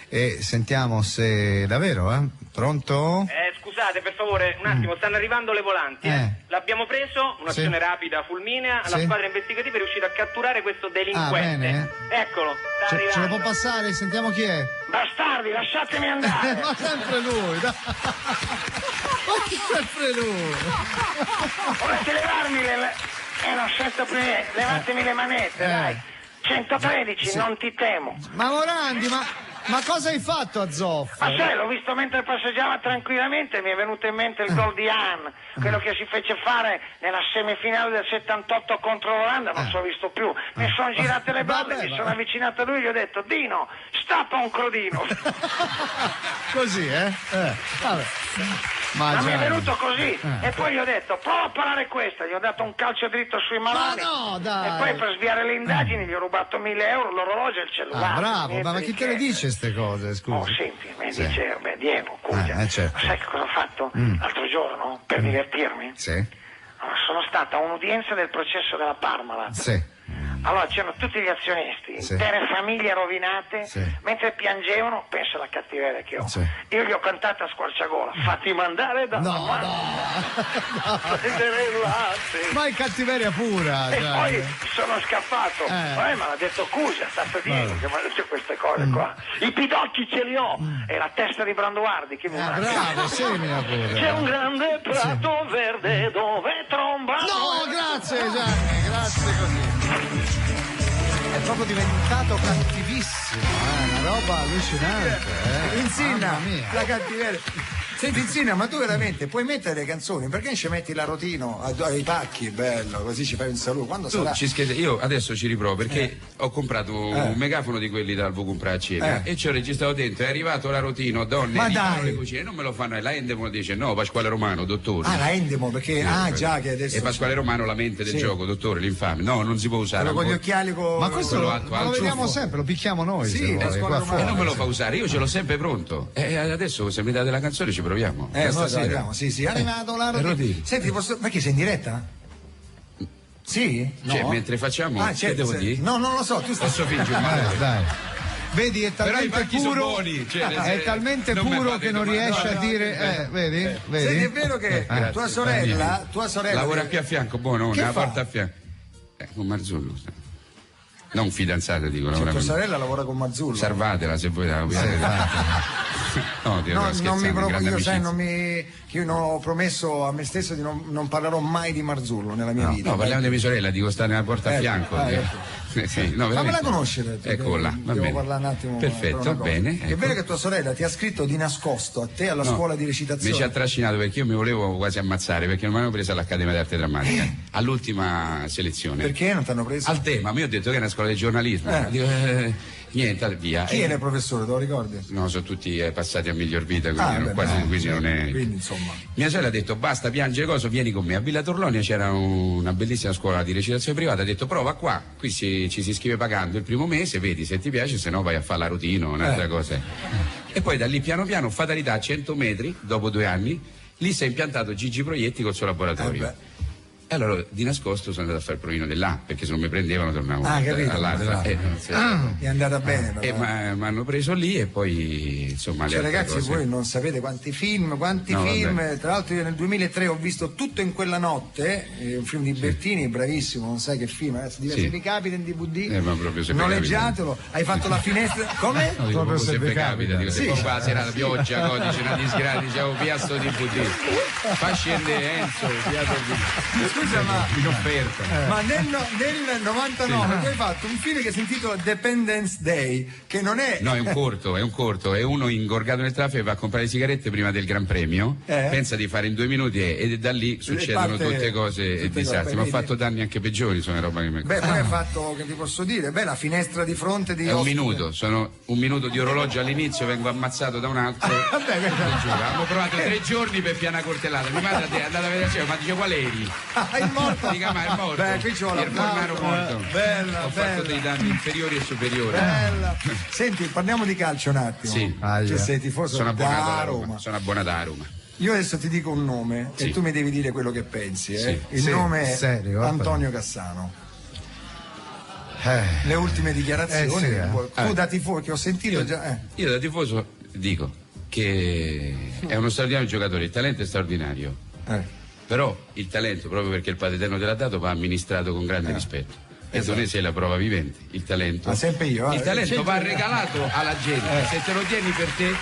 e sentiamo se davvero, Pronto? Scusate, per favore, un attimo, stanno arrivando le volanti. L'abbiamo preso, un'azione Sì. rapida, fulminea, la Sì. squadra investigativa è riuscita a catturare questo delinquente. bene. Eccolo, sta Ce lo arrivando. può passare? Sentiamo chi è. Bastardi, lasciatemi andare! Ma sempre lui, dai. Ma sempre lui. Volete levarmi non sento più niente, levatemi le manette, dai! 113, Sì. non ti temo! Ma Morandi, ma cosa hai fatto a Zoff? Ma sai, l'ho visto mentre passeggiava tranquillamente, mi è venuto in mente il gol di Han, quello che si fece fare nella semifinale del 78 contro l'Olanda, non so visto più. Mi sono girate le balle, mi sono avvicinato a lui e gli ho detto, Dino, stappa un crodino. Così, Vabbè. Ma mi è già. venuto così, e poi gli ho detto, prova a parare questa, gli ho dato un calcio dritto sui malani, Ma no, dai. e poi per sviare le indagini gli ho rubato 1.000 euro, l'orologio e il cellulare. Bravo, niente ma di chi te le che. dice queste cose, scusa? Oh, senti, mi Sì. dice, Diego, Cugia, certo. sai che cosa ho fatto l'altro giorno per divertirmi? Sì. Allora, sono stata a un'udienza del processo della Parmalat. Sì. Allora c'erano tutti gli azionisti, Sì. intere famiglie rovinate, Sì. mentre piangevano, pensa alla cattiveria che ho. Sì. Io gli ho cantato a squarciagola, fatti mandare da No, prendere il latte. Ma è cattiveria pura. E cioè. poi sono scappato, ma l'ha detto Cusa, è stato Diego che mi ha detto queste cose qua. I pidocchi ce li ho, e la testa di Branduardi che mi manca. Bravo, semina pure. C'è un grande prato verde dove trombano. No, grazie Gianni, grazie così. È proprio diventato cattivissimo, una roba allucinante. Insinna, Mamma mia. la cattiveria. Senti Insinna, ma tu veramente puoi mettere le canzoni? Perché non ci metti la rotino ai pacchi, bello, così ci fai un saluto. Quando Tu sarà? ci scherzi, io adesso ci riprovo perché ho comprato un megafono di quelli dal comprare a Cieca e ci ho registrato dentro, è arrivato la Rotino, donne, Ma dicono dai! le cucine, non me lo fanno, la Endemol dice no, Pasquale Romano, dottore. Ah, la Endemol, perché già che adesso. E Pasquale Romano la mente del Sì. gioco, dottore, l'infame. No, non si può usare. Quello con gli ancora. occhiali con. Ma questo Quello lo, alto, ma lo alto. vediamo sempre, lo picchiamo noi. Sì, se vuoi, Pasquale qua Romano. fuori. E non me lo fa usare, io ce l'ho sempre pronto. E adesso se mi date la canzone ci proviamo. Noi Stasera. vediamo, sì, è arrivato la Rotino. Rotino. Senti, ma chi sei in diretta? Sì? Cioè, No? mentre facciamo, che certo, devo dire? No, non lo so, tu stai... Posso fingere male? Dai. Vedi, è Però i talmente banchi sono puro, buoni, cioè, è talmente non mi puro fate che non domande. riesce a dire, vedi? Vedi? Senti, è vero che tua sorella lavora qui a fianco, buono, Che nella fa? porta a fianco. Con Marzullo. Non fidanzata, dico, Cioè, lavora tua con... sorella lavora con Mazzullo. Salvatela se vuoi, no, Non mi provo, io sai, amicizia. che io non ho promesso a me stesso di non parlerò mai di Marzullo nella mia vita. No, parliamo di mia sorella, dico sta nella porta a fianco. Sì, no, Ma me la veramente. conoscere? Eccola, va devo bene. parlare un attimo. Perfetto, per una cosa. bene. È ecco. vero che tua sorella ti ha scritto di nascosto a te alla No, scuola di mi recitazione? ci ha trascinato perché io mi volevo quasi ammazzare perché non mi hanno preso all'Accademia d'Arte Drammatica all'ultima selezione. Perché non ti hanno preso? Al tema, mi ho detto che è una scuola di giornalismo. Dico, niente, via. Chi era il professore, te lo ricordi? No, sono tutti passati a miglior vita, quindi beh, quasi no, quindi non è. Quindi insomma. Mia sorella ha detto basta piangere cosa, vieni con me. A Villa Torlonia c'era una bellissima scuola di recitazione privata, ha detto prova qua, qui ci si iscrive pagando il primo mese, vedi se ti piace, se no vai a fare la routine o un'altra cosa. E poi da lì piano piano, fatalità, a 100 metri, dopo 2 anni, lì si è impiantato Gigi Proietti col suo laboratorio. E allora di nascosto sono andato a fare il provino dell'A, perché se non mi prendevano tornavo capito. all'altra. È andata bene. E mi hanno preso lì e poi insomma Cioè, le altre ragazzi, cose. voi non sapete quanti film. No, Tra vabbè. l'altro io nel 2003 ho visto Tutto in quella notte, un film di Bertini, bravissimo, non sai che film, adesso Sì. se vi capita in DVD, Ma proprio se mi noleggiatelo, hai fatto la finestra, come? No, dico, proprio se vi capita, dico, Sì. se poi qua la serata pioggia, codice, una disgrazia, dicevo via sto DVD. Fa scendere Enzo, via Scusa, ma in offerta. Ma nel 99 tu hai fatto un film che si intitola Dependence Day, che non è... No, è un corto, è uno ingorgato nel traffico va a comprare le sigarette prima del Gran Premio, pensa di fare in 2 minuti e da lì succedono tutte cose e disastri. Ma ho fatto danni anche peggiori, sono roba che mi... Beh, poi hai fatto, che ti posso dire, la finestra di fronte di... È un minuto, sono un minuto di orologio all'inizio, vengo ammazzato da un altro. Abbiamo provato 3 giorni per piana coltellata. Mia madre è andata a vedere, ma dice qual eri? È morto? Dica, ma è morto. Beh, qui ci vuole il fornaro morto. Bella, ho fatto dei danni inferiori e superiori. Bella. Senti, parliamo di calcio un attimo. Sì. Che sei tifoso sono abbonato da a Roma. Roma. Sono abbonato a Roma. Io adesso ti dico un nome e tu mi devi dire quello che pensi. Sì. Il nome è serio, Antonio Cassano. Le ultime dichiarazioni. Tu da tifoso, che ho sentito già. Io da tifoso dico che è uno straordinario giocatore, il talento è straordinario. Però il talento, proprio perché il Padre Eterno te l'ha dato, va amministrato con grande rispetto. E tu ne sei la prova vivente, il talento. Ma sempre io. Il talento va regalato alla gente, se te lo tieni per te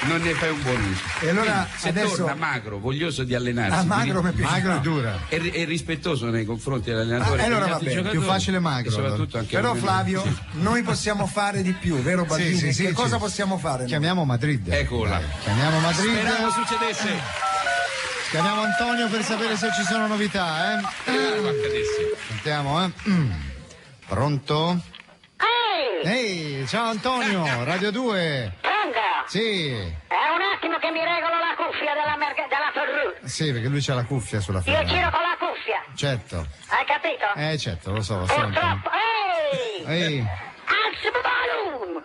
non ne fai un buon uso. E allora se adesso... torna magro, voglioso di allenarsi, magro mi piace. Magro è dura. e rispettoso nei confronti dell'allenatore, allora degli va altri bene, giocatori, più facile magro, e soprattutto anche Però almeno- Flavio, Sì. noi possiamo fare di più, vero Baldini? Sì, che cosa possiamo fare? Chiamiamo Madrid. Eccola. Chiamiamo Madrid. Speravo succedesse. Chiamiamo Antonio per sapere se ci sono novità, Sentiamo, Pronto? Ehi, ciao Antonio, Radio 2. Pronto? Sì. È un attimo che mi regolo la cuffia della Ferru. Sì, perché lui c'ha la cuffia sulla Io ferma. giro con la cuffia. Certo. Hai capito? Certo, lo so, lo sento. Purtroppo. Ehi! Alzi il volume!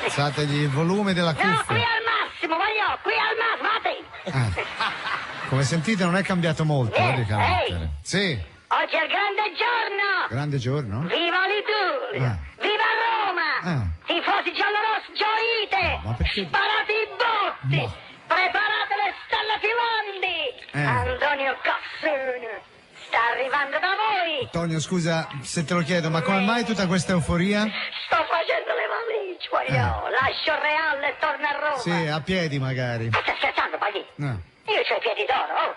Alzategli il volume della No, qui cuffia. al massimo, voglio, qui al massimo, vatti! Come sentite non è cambiato molto di carattere. Sì, Oggi è il grande giorno! grande giorno. Viva Liguria! Viva Roma! Tifosi giallorossi, gioite! Ma perché? Sparate i botti! Preparate le stelle filanti! Antonio Cassano sta arrivando da voi! Antonio, scusa se te lo chiedo, ma come mai tutta questa euforia? Sto facendo le valigie, voglio! Lascio il Real e torno a Roma! Sì, a piedi magari. Ma stai scherzando, Baghi? No. Io c'ho i piedi d'oro, oh!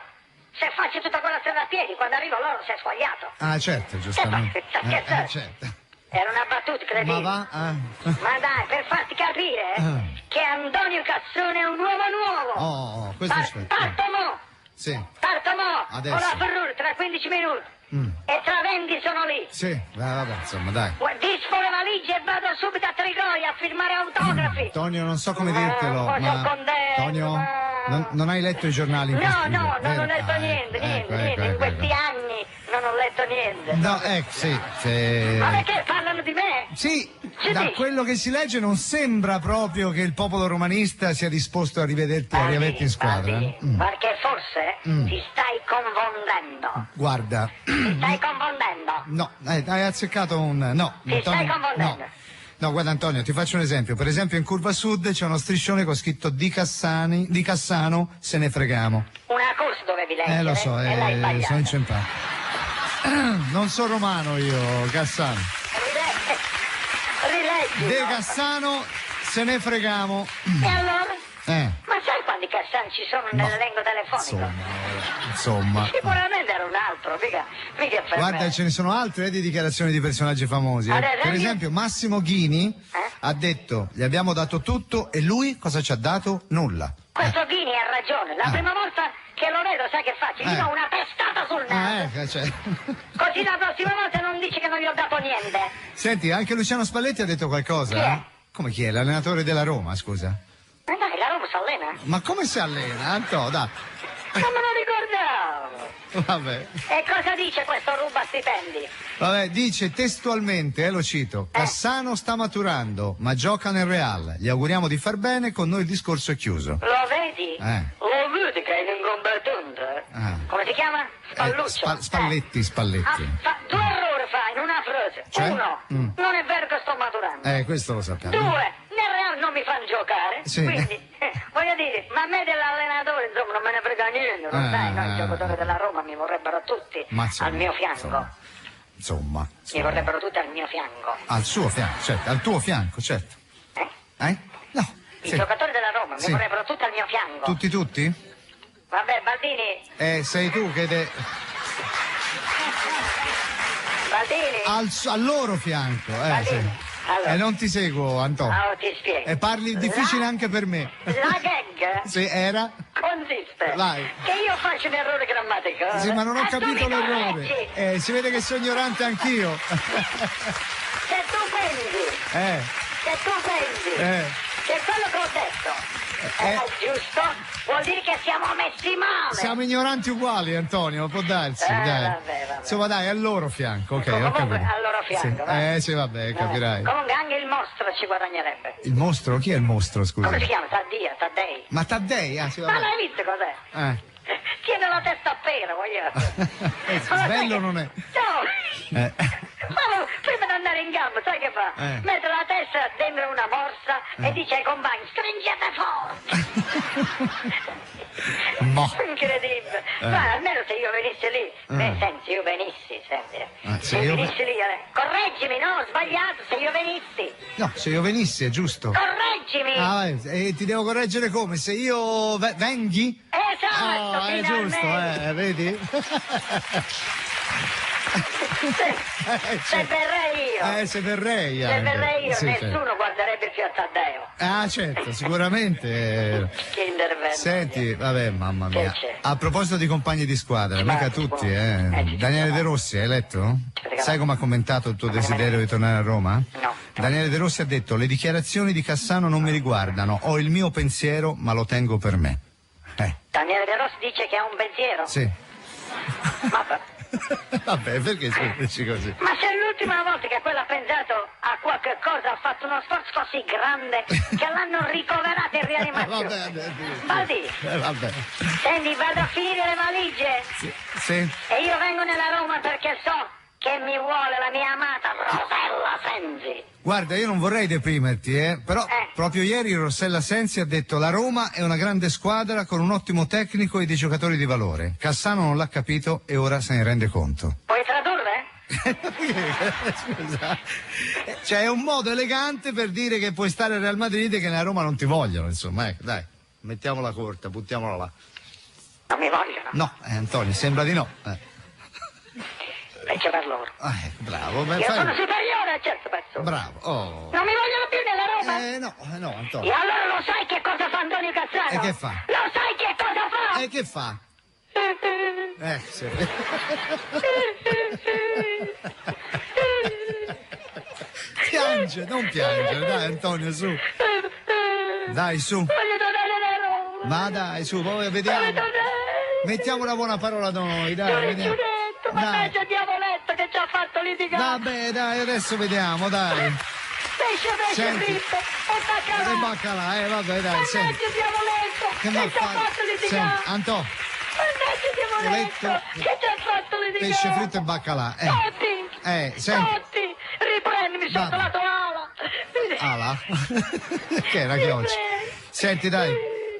Se faccio tutta quella strada a piedi, quando arrivo loro si è squagliato! Ah, certo, giustamente. Sta scherzando? Certo. Era una battuta, credi? Ma va? Ma dai, per farti capire che Antonio Cassone è un nuovo. Oh, questo è Parto mo! Sì. Parto mo! Adesso. Con la Ferruri tra 15 minuti. E tra 20 sono lì. Sì, vabbè, insomma, dai. Disfo le valigie e vado subito a Trigoria a firmare autografi. Antonio, non so come dirtelo, poi sono ma contento, Antonio, non hai letto i giornali in questi giorni, non vero? ho letto niente, niente. In questi anni non ho letto niente. No, sì. Ma perché parlano di me? Sì, Sì, da sì. quello che si legge non sembra proprio che il popolo romanista sia disposto a rivederti, a riaverti in squadra. Perché forse ti stai confondendo. Guarda, Ti stai confondendo. No, hai azzeccato un... No, Ti stai confondendo. no. No, guarda Antonio, ti faccio un esempio. Per esempio in Curva Sud c'è uno striscione con scritto di Cassano, se ne fregamo. Una cosa dovevi leggere. Lo so, e l'hai sbagliata. sono inciampato. Non sono romano io, Cassano. Rileggi. De Cassano, se ne fregamo. E allora? Ma sai quanti Cassani ci sono nell'elenco telefonico? Insomma. Sicuramente era un altro, mica per Guarda, me. ce ne sono altre di dichiarazioni di personaggi famosi. Ad esempio? Per esempio Massimo Ghini ha detto gli abbiamo dato tutto e lui cosa ci ha dato? Nulla. Questo Ghini ha ragione. La prima volta che lo vedo, sai che faccio? Gli do una testata sul naso. Cioè. Così la prossima volta non dici che non gli ho dato niente. Senti, anche Luciano Spalletti ha detto qualcosa? Chi è? Come chi è? L'allenatore della Roma, scusa. Ma dai, la Roma si allena? Ma come si allena, Anto? Dai. Non me lo ricordavo. Vabbè. E cosa dice questo ruba stipendi? Vabbè, dice testualmente, lo cito, Cassano sta maturando, ma gioca nel Real. Gli auguriamo di far bene, con noi il discorso è chiuso. Lo vedi? Lo vedi che è un incombattente? Come si chiama? Spalluccio. Spalletti. Due errori fai in una frase. Cioè? Uno, non è vero che sto maturando. Questo lo sappiamo. Due, nel Real non mi fanno giocare. Sì. Quindi, voglio dire, ma a me dell'allenatore, insomma, non me ne frega niente. Non sai, no, i giocatori della Roma mi vorrebbero tutti al mio fianco. Insomma. Mi vorrebbero tutti al mio fianco. Al suo fianco, certo, al tuo fianco, certo. No. I giocatori della Roma mi vorrebbero tutti al mio fianco. Tutti? Vabbè, Baldini. Sei tu che Baldini. al loro fianco, Baldini. Allora. non ti seguo, Antonio. Allora ti spiego. E parli difficile anche per me. La gag Sì, era? consiste Vai. che io faccio un errore grammaticale. Sì, ma non ho e tu capito mi l'errore. correggi. Si vede che sono ignorante anch'io. Se tu pensi che quello che ho detto era giusto, vuol dire che siamo messi male. Siamo ignoranti uguali, Antonio, può darsi, dai. Vabbè. Insomma, dai, al loro fianco, ok. Comunque, ho capito. al loro fianco, Sì. Sì, vabbè, capirai. Comunque anche il mostro ci guadagnerebbe. Il mostro? Chi è il mostro, scusa? Come si chiama? Taddei. Ma Taddei? Sì, Ma vabbè. l'hai visto cos'è? Tiene la testa appena, voglio. Bello non è. No. Ma prima di andare in gamba, sai che fa? Mette la testa dentro una morsa e dice ai compagni, stringete forte. Incredibile. Ma almeno se io venissi lì, senti, io venissi, se io venissi lì, correggimi, no, ho sbagliato, se io venissi. No, se io venissi è giusto. Correggimi. E ti devo correggere come? Se io venghi? Esatto, è giusto, vedi? Se verrei io. Se verrei Se verrei io, sì, nessuno guarderebbe più a Taddeo. Certo, sicuramente. Che intervento. Senti, vabbè, mamma mia. Che c'è? A proposito di compagni di squadra, mica tutti, Daniele De Rossi, hai letto? Sai come ha commentato il tuo desiderio di tornare a Roma? No. Daniele De Rossi ha detto: le dichiarazioni di Cassano non mi riguardano, ho il mio pensiero, ma lo tengo per me. Daniele De Rossi dice che ha un pensiero. Sì. Vabbè. Vabbè, perché dici così? Ma se l'ultima volta che quello ha pensato a qualche cosa ha fatto uno sforzo così grande che l'hanno ricoverato in rianimazione. Baldi, vabbè. senti, vado a finire le valigie. Sì. E io vengo nella Roma perché so che mi vuole la mia amata Rossella Sensi. Guarda, io non vorrei deprimerti, però proprio ieri Rossella Sensi ha detto: la Roma è una grande squadra con un ottimo tecnico e dei giocatori di valore. Cassano non l'ha capito e ora se ne rende conto. Puoi tradurre? Scusa, cioè è un modo elegante per dire che puoi stare al Real Madrid e che nella Roma non ti vogliono, insomma, dai, mettiamola corta, buttiamola là. Non mi vogliono? No, Antonio, sembra di no. Peggio per loro. Bravo, Io sono superiore a certo pezzo. Bravo. Non mi vogliono più nella Roma? No, Antonio. E allora lo sai che cosa fa Antonio Cassano? E che fa? Lo sai che cosa fa? E che fa? Sì. Piange, non piangere, dai Antonio, su. Dai, su. Voglio tornare nella Roma. Ma dai, su, poi vediamo. Mettiamo una buona parola da noi, dai, vediamo. Mannaggia Diavoletto che ci ha fatto litigare. Vabbè, dai, adesso vediamo, dai. Pesce fritto e baccalà. Vabbè, dai, Mannaggia senti. Diavoletto che ci ha fatto litigare. Senti, Anto. Mannaggia Diavoletto che ci ha fatto litigare. Pesce fritto e baccalà. Ho vinto. Senti. Riprendimi sotto la tua ala. Che era che oggi? Senti, dai,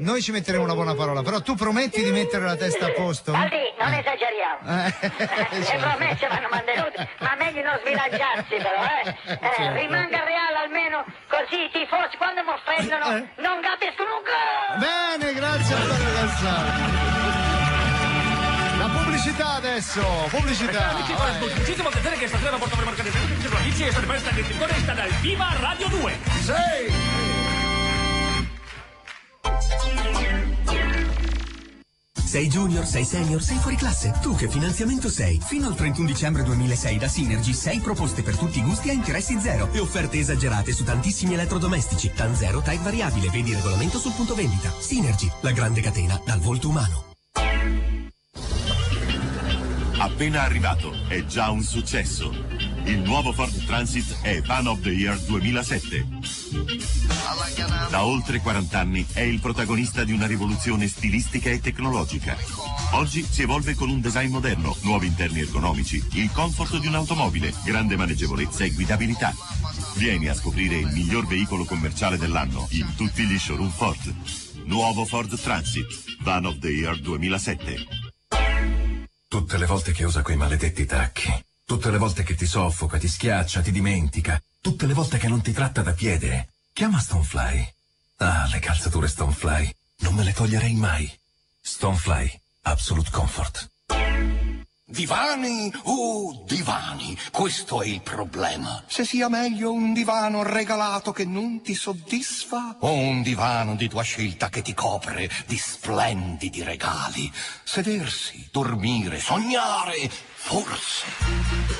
noi ci metteremo una buona parola, però tu prometti di mettere la testa a posto? Aldi, non esageriamo. Le promesse vanno mantenute, ma meglio non sbilanciarsi però, rimanga reale almeno, così i tifosi quando mi offendono non capiscono un cazzo. Bene, grazie Antonio Cassano. La pubblicità adesso, pubblicità. Muchísimo piacere che stasera porto per marcare il amici e state per stare in conesta dal Viva Radio 2. Sei junior, sei senior, sei fuori classe. Tu che finanziamento sei? Fino al 31 dicembre 2006 da Synergy 6 proposte per tutti i gusti a interessi zero e offerte esagerate su tantissimi elettrodomestici. TAN zero, TAG variabile. Vedi regolamento sul punto vendita. Synergy, la grande catena dal volto umano. Appena arrivato, è già un successo. Il nuovo Ford Transit è Van of the Year 2007. Da oltre 40 anni è il protagonista di una rivoluzione stilistica e tecnologica. Oggi si evolve con un design moderno, nuovi interni ergonomici, il comfort di un'automobile, grande maneggevolezza e guidabilità. Vieni a scoprire il miglior veicolo commerciale dell'anno in tutti gli showroom Ford. Nuovo Ford Transit, Van of the Year 2007. Tutte le volte che usa quei maledetti tacchi, tutte le volte che ti soffoca, ti schiaccia, ti dimentica, tutte le volte che non ti tratta da piede, chiama Stonefly. Ah, le calzature Stonefly, non me le toglierei mai. Stonefly, Absolute Comfort. Divani, divani, questo è il problema. Se sia meglio un divano regalato che non ti soddisfa o un divano di tua scelta che ti copre di splendidi regali. Sedersi, dormire, sognare, forse.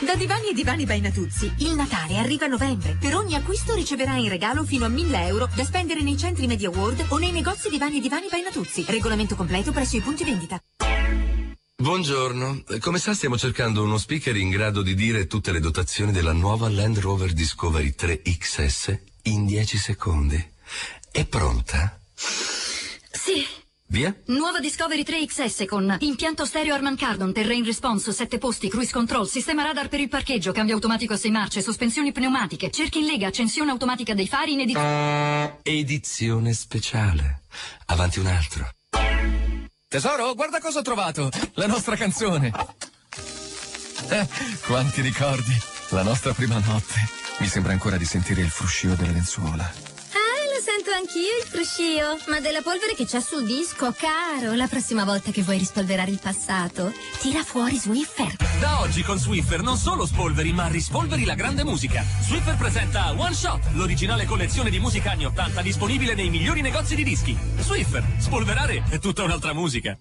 Da Divani e Divani by Natuzzi, il Natale arriva a novembre. Per ogni acquisto riceverai in regalo fino a 1.000 euro da spendere nei centri Media World o nei negozi Divani e Divani by Natuzzi. Regolamento completo presso i punti vendita. Buongiorno, come sa stiamo cercando uno speaker in grado di dire tutte le dotazioni della nuova Land Rover Discovery 3 XS in 10 secondi. È pronta? Sì. Via? Nuova Discovery 3 XS con impianto stereo Harman Kardon, terrain response, 7 posti, cruise control, sistema radar per il parcheggio, cambio automatico a 6 marce, sospensioni pneumatiche, cerchi in lega, accensione automatica dei fari in edizione speciale. Avanti un altro. Tesoro, guarda cosa ho trovato! La nostra canzone! Quanti ricordi! La nostra prima notte. Mi sembra ancora di sentire il fruscio delle lenzuola. Lo sento anch'io il fruscio, ma della polvere che c'è sul disco, caro. La prossima volta che vuoi rispolverare il passato, tira fuori Swiffer. Da oggi con Swiffer non solo spolveri, ma rispolveri la grande musica. Swiffer presenta One Shot, l'originale collezione di musica anni 80 disponibile nei migliori negozi di dischi. Swiffer, spolverare è tutta un'altra musica.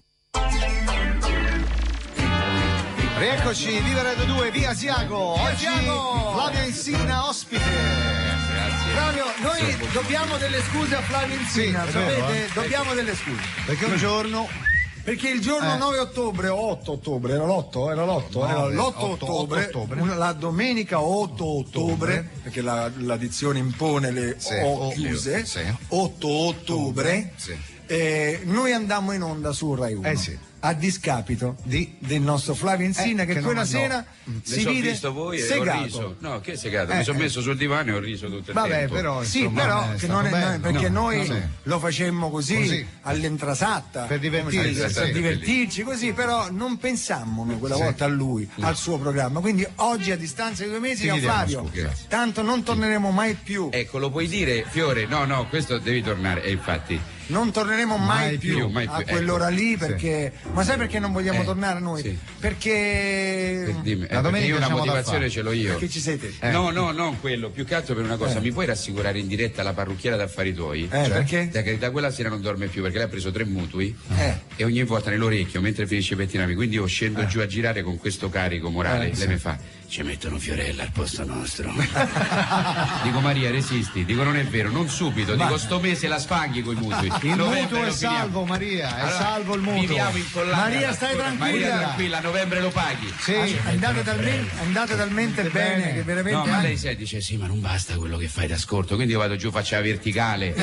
Rieccoci, Viva Radio 2, via Asiago. Oggi Flavio Insina ospite. Flavio, noi dobbiamo delle scuse a Flavio Insina, sapete? Dobbiamo delle scuse. Perché un giorno... Perché il giorno 9 ottobre o 8 ottobre, era l'8? Era l'8? Era l'8 ottobre, la domenica 8 ottobre, perché la dizione impone le O chiuse, 8 ottobre, noi andammo in onda su Rai 1. A discapito del nostro Flavio Insina che quella sera si vide visto voi segato. E ho riso. No, che segato? Mi sono messo sul divano e ho riso tutto il tempo. Però, sì, insomma, però che non è perché noi no. lo facemmo così all'entrasatta per divertirci così, però non pensammo noi quella volta a lui, al suo programma. Quindi oggi a distanza di 2 mesi a Flavio, tanto non torneremo mai più. Ecco, lo puoi dire, Fiore? No, questo devi tornare. E infatti non torneremo mai più a quell'ora lì perché ma sai perché non vogliamo tornare noi? Perché la domenica io una motivazione ce l'ho io. Perché ci sei te? No, non quello, più che altro per una cosa, mi puoi rassicurare in diretta la parrucchiera d'affari tuoi? Perché? Da quella sera non dorme più perché lei ha preso 3 mutui e ogni volta nell'orecchio mentre finisce i pettinami, quindi io scendo giù a girare con questo carico morale, lei mi fa: ci mettono Fiorella al posto nostro. Dico: Maria, resisti. Dico: non è vero, non subito. Dico: sto mese la sfanghi coi mutui. Il mutuo è salvo, Maria, è salvo il mutuo. Viviamo incollati. Maria, stai tranquilla. Maria, tranquilla, a novembre lo paghi. Sì, andate talmente bene che veramente. No, ma lei dice: sì, ma non basta quello che fai da scorto, quindi io vado giù, faccio la verticale.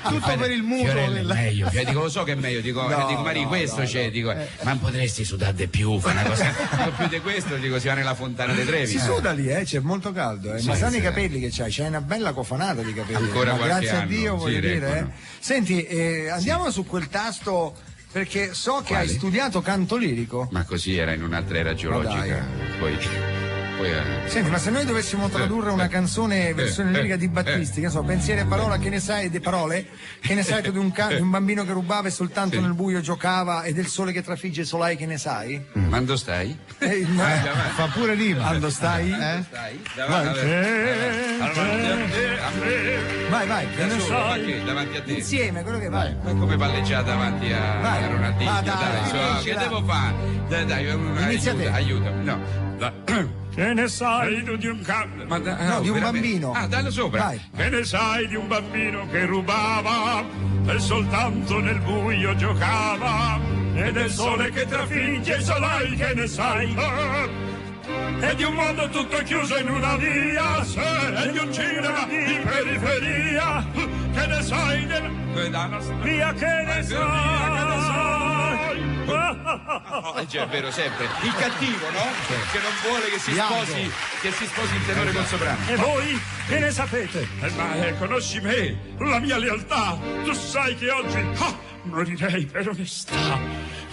Tutto per il mutuo. Fiorella è meglio. Dico: lo so che è meglio. Dico, Maria, questo c'è. Dico: ma non potresti sudare di più, fare una cosa più di questo? Dico: si va nella fontana. Fontana dei Trevi. Si suda lì, c'è molto caldo, Sì, ma sanno sì. i capelli che c'hai una bella cofanata di capelli. Ancora ma qualche grazie a anno, Dio, voglio sì, dire. reggono. Senti, andiamo su quel tasto, perché so che Quali? hai studiato canto lirico. Ma così era in un'altra era geologica. Poi Senti, ma se noi dovessimo tradurre una canzone versione lirica di Battisti, che ne so, pensieri e parola, che ne sai di parole? Che ne sai tu di un bambino che rubava e soltanto nel buio giocava e del sole che trafigge solai, che ne sai? Quando stai? Fa pure rima. Quando stai? Vai, Da solo, perché? Davanti a te. Insieme, quello che vai. Ma come palleggiare davanti a Ronaldinho? Va, dai, Dai, finiscila. che devo fare? Dai, Inizia te. aiutami. No. Che ne sai tu di un canto? No, di un bambino. Ah, dallo sopra. Vai. Che ne sai di un bambino che rubava e soltanto nel buio giocava e del sole che trafigge i solai, che ne sai? E di un mondo tutto chiuso in una via, e di un cinema di periferia, che ne sai della via, che ne sai? È vero, sempre. Il cattivo, no? Che non vuole che si sposi il tenore col soprano. E voi che ne sapete? Ma conosci me, la mia lealtà. Tu sai che oggi morirei per onestà.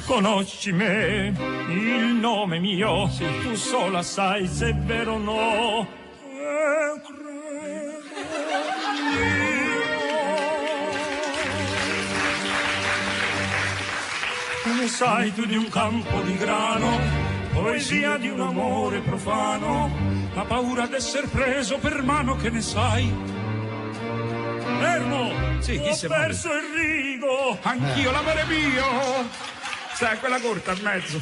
Conosci me, il nome mio. Tu sola sai se è vero o no. Che ne sai tu di un campo di grano, poesia di un amore profano, la paura d'esser preso per mano, che ne sai? Fermo! Sì, chi ho se muove? perso il rigo! Anch'io, l'amore mio! Sai, quella corta in mezzo.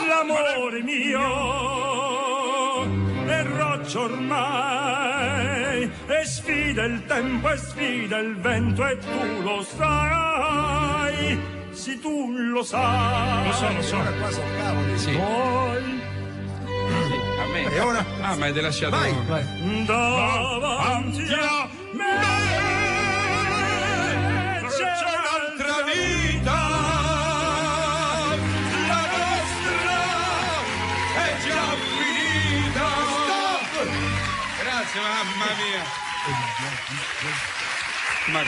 L'amore mio è roccia ormai, e sfida il tempo e sfida il vento, e tu lo sai. Sì, tu lo sai. Lo so. Qua sono cavoli. Sì. Poi A me. E ora? Ah, ma hai lasciato. Vai. davanti a me c'è un'altra vita, la nostra è già finita. Stop! Grazie, mamma mia. Ma...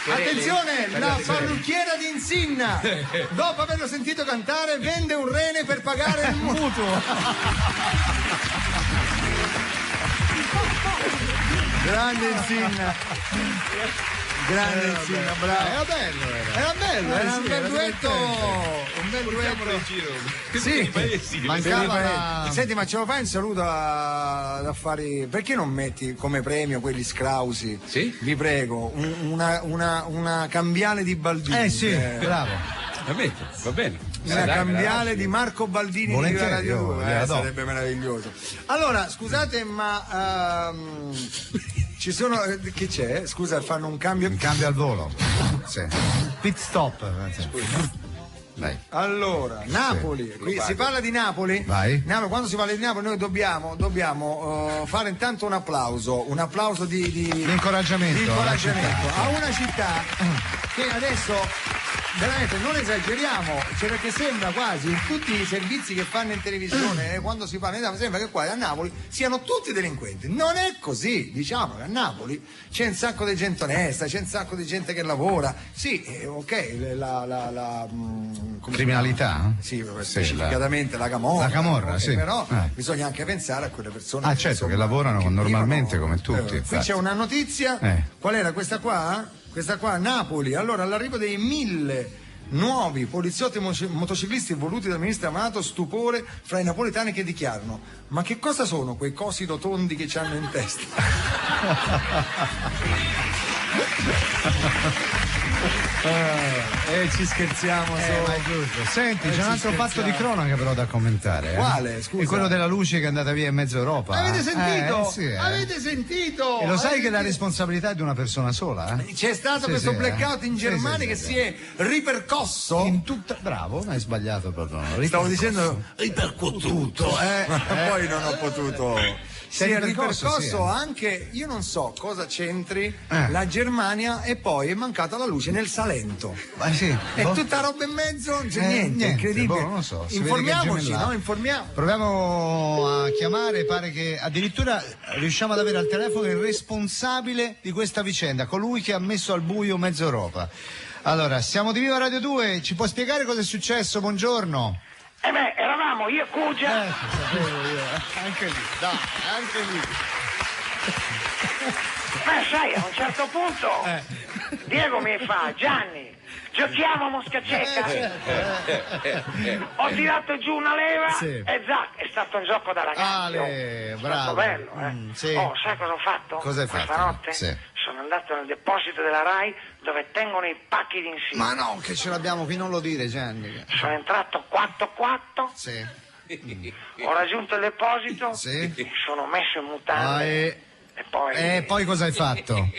Attenzione, la parrucchiera di Insinna, dopo averlo sentito cantare, vende un rene per pagare il mutuo. Grande Insinna. Grande Insinna, bravo. Era bello. Era un bel duetto. Un bel duetto. Sì, mancava. Senti, ma ce lo fai un saluto ad affari? Perché non metti come premio quelli scrausi? Sì? Vi prego, una cambiale di Baldini. Sì, bravo. Va bene. Una cambiale di Marco Baldini di Radio 2. Sarebbe meraviglioso. Allora, scusate, ma ci sono. Che c'è? Scusa, fanno un cambio. Un cambio al volo. Sì. Pit stop. Dai. Allora, Napoli, qui si parla di Napoli? Vai. Quando si parla di Napoli noi dobbiamo fare intanto un applauso di incoraggiamento a una città che adesso veramente non esageriamo, cioè, perché sembra quasi in tutti i servizi che fanno in televisione quando si parla di Napoli sembra che qua a Napoli siano tutti delinquenti. Non è così, diciamo che a Napoli c'è un sacco di gente onesta, c'è un sacco di gente che lavora. Sì, ok, criminalità? Sì, specificatamente la camorra. La camorra, sì. Però bisogna anche pensare a quelle persone certo, insomma, che lavorano normalmente vivono, come tutti. Qui c'è una notizia. Qual era questa qua? Questa qua, Napoli. Allora, all'arrivo dei 1000 nuovi poliziotti motociclisti voluti dal ministro Amato, stupore fra i napoletani che dichiarano: ma che cosa sono quei cosi rotondi che ci hanno in testa? Ci scherziamo solo. Senti, c'è un altro fatto di cronaca però da commentare. Quale? Scusa. È quello della luce che è andata via in mezza Europa. Avete sentito? Sì, Avete sentito? E lo sai che la responsabilità è di una persona sola? C'è stato questo blackout in Germania che si è ripercosso in tutta. Bravo, hai sbagliato proprio. Stavo dicendo ripercuotuto, poi non ho potuto. si è ripercosso anche, io non so cosa c'entri la Germania e poi è mancata la luce nel Salento. È tutta roba in mezzo, non c'è niente, incredibile. Non lo so, informiamoci, no? Informiamo. Proviamo a chiamare, pare che addirittura riusciamo ad avere al telefono il responsabile di questa vicenda, colui che ha messo al buio mezza Europa. Allora, siamo di Viva Radio 2, ci può spiegare cosa è successo? Buongiorno. Eravamo io e Cugia. Sapevo io, anche lì, dai, anche lì. Sai, a un certo punto Diego mi fa: Gianni, giochiamo a mosca cieca. Ho tirato giù una leva e zac, è stato un gioco da ragazzi. È stato bello, sai cosa ho fatto? Cosa hai Questa fatto? notte sono andato nel deposito della RAI dove tengono i pacchi di insieme. Ma no, che ce l'abbiamo qui, non lo dire, Gianni. Sono entrato 4-4. Ho raggiunto il deposito. Mi sono messo in mutande. E poi cosa hai fatto?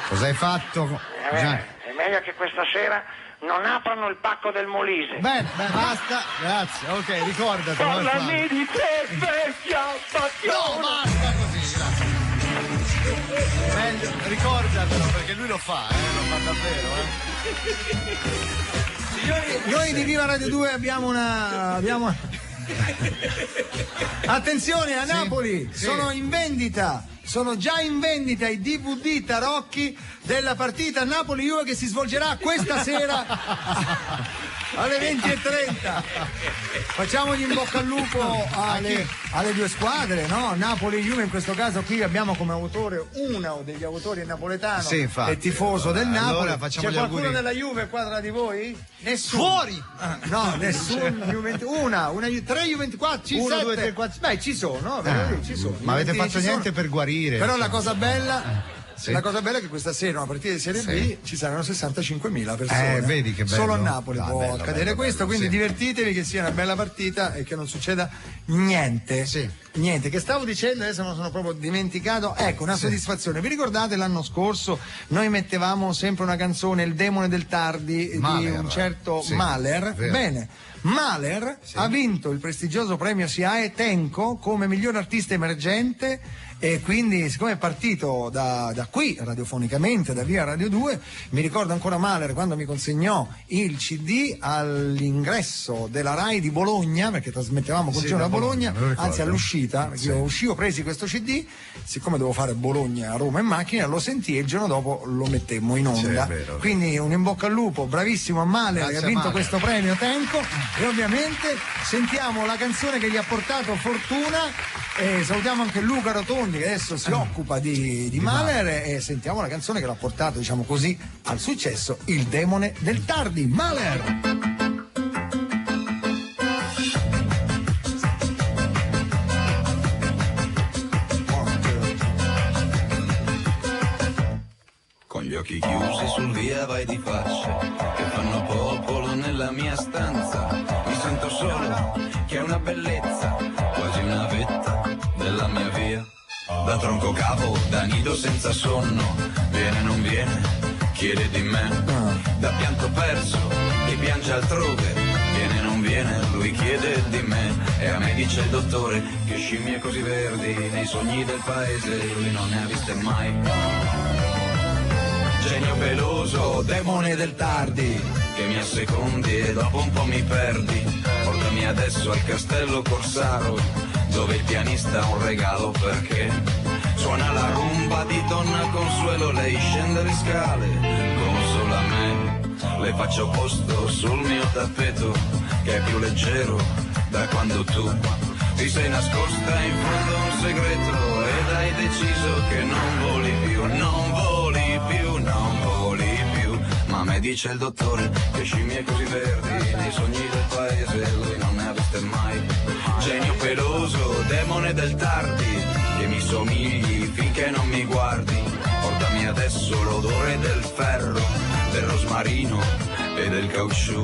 Cosa hai fatto? È meglio che questa sera non aprano il pacco del Molise. Bene, basta, grazie. Ok, ricordatelo. Parlami di te, vecchia passione. No, basta così, grazie. Meglio, ricordatelo, perché lui lo fa davvero, Noi di Viva Radio 2 abbiamo attenzione, a Napoli sono in vendita, sono già in vendita i DVD tarocchi della partita Napoli-Juve che si svolgerà questa sera alle 20:30. Facciamogli in bocca al lupo alle due squadre, no? Napoli-Juve, in questo caso qui abbiamo come autore uno degli autori napoletano e tifoso del Napoli. Allora, c'è qualcuno della Juve qua tra di voi? Nessuno. Fuori! No, nessuno. Tre Juventus, 1, 2, 3, 4. Beh, ci sono, ci sono. Ma avete fatto niente per guarire? Però la cosa bella. La cosa bella è che questa sera, una partita di Serie B, ci saranno 65.000 persone. Vedi che bello. Solo a Napoli può accadere questo, quindi divertitevi, che sia una bella partita e che non succeda niente. Niente, che stavo dicendo, adesso non sono proprio dimenticato. Ecco, una soddisfazione. Vi ricordate l'anno scorso noi mettevamo sempre una canzone, Il demone del tardi, Mahler, di un certo Mahler? Vero. Bene. Mahler ha vinto il prestigioso premio SIAE Tenco come miglior artista emergente. E quindi, siccome è partito da qui, radiofonicamente, da Via Radio 2, mi ricordo ancora Mahler quando mi consegnò il CD all'ingresso della RAI di Bologna, perché trasmettevamo col giorno a Bologna, anzi all'uscita, perché io uscivo, presi questo CD, siccome devo fare Bologna a Roma in macchina, lo sentii e il giorno dopo lo mettemmo in onda. Quindi un in bocca al lupo, bravissimo a Mahler, che ha vinto questo premio Tenco, e ovviamente sentiamo la canzone che gli ha portato fortuna. E salutiamo anche Luca Rotondi che adesso si occupa di Mahler, e sentiamo la canzone che l'ha portato, diciamo così, al successo, Il demone del tardi, Mahler. Con gli occhi chiusi sul via vai di faccia che fanno popolo nella mia stanza. Mi sento solo, che è una bellezza, quasi una vetta della mia via. Da tronco capo, da nido senza sonno, viene non viene, chiede di me. Da pianto perso, che piange altrove, viene non viene, lui chiede di me. E a me dice il dottore che scimmie così verdi nei sogni del paese lui non ne ha viste mai. Genio peloso, demone del tardi, che mi assecondi e dopo un po' mi perdi. Portami adesso al castello Corsaro, dove il pianista ha un regalo perché suona la rumba di Donna Consuelo. Lei scende le scale, consola me, le faccio posto sul mio tappeto che è più leggero da quando tu ti sei nascosta in fondo a un segreto ed hai deciso che non voli più, non voli più, non voli più. Ma a me dice il dottore che scimmie così verdi nei sogni del paese lui non ne ha viste mai. Genio peloso, demone del tardi, che mi somigli finché non mi guardi. Portami adesso l'odore del ferro, del rosmarino e del caucciù.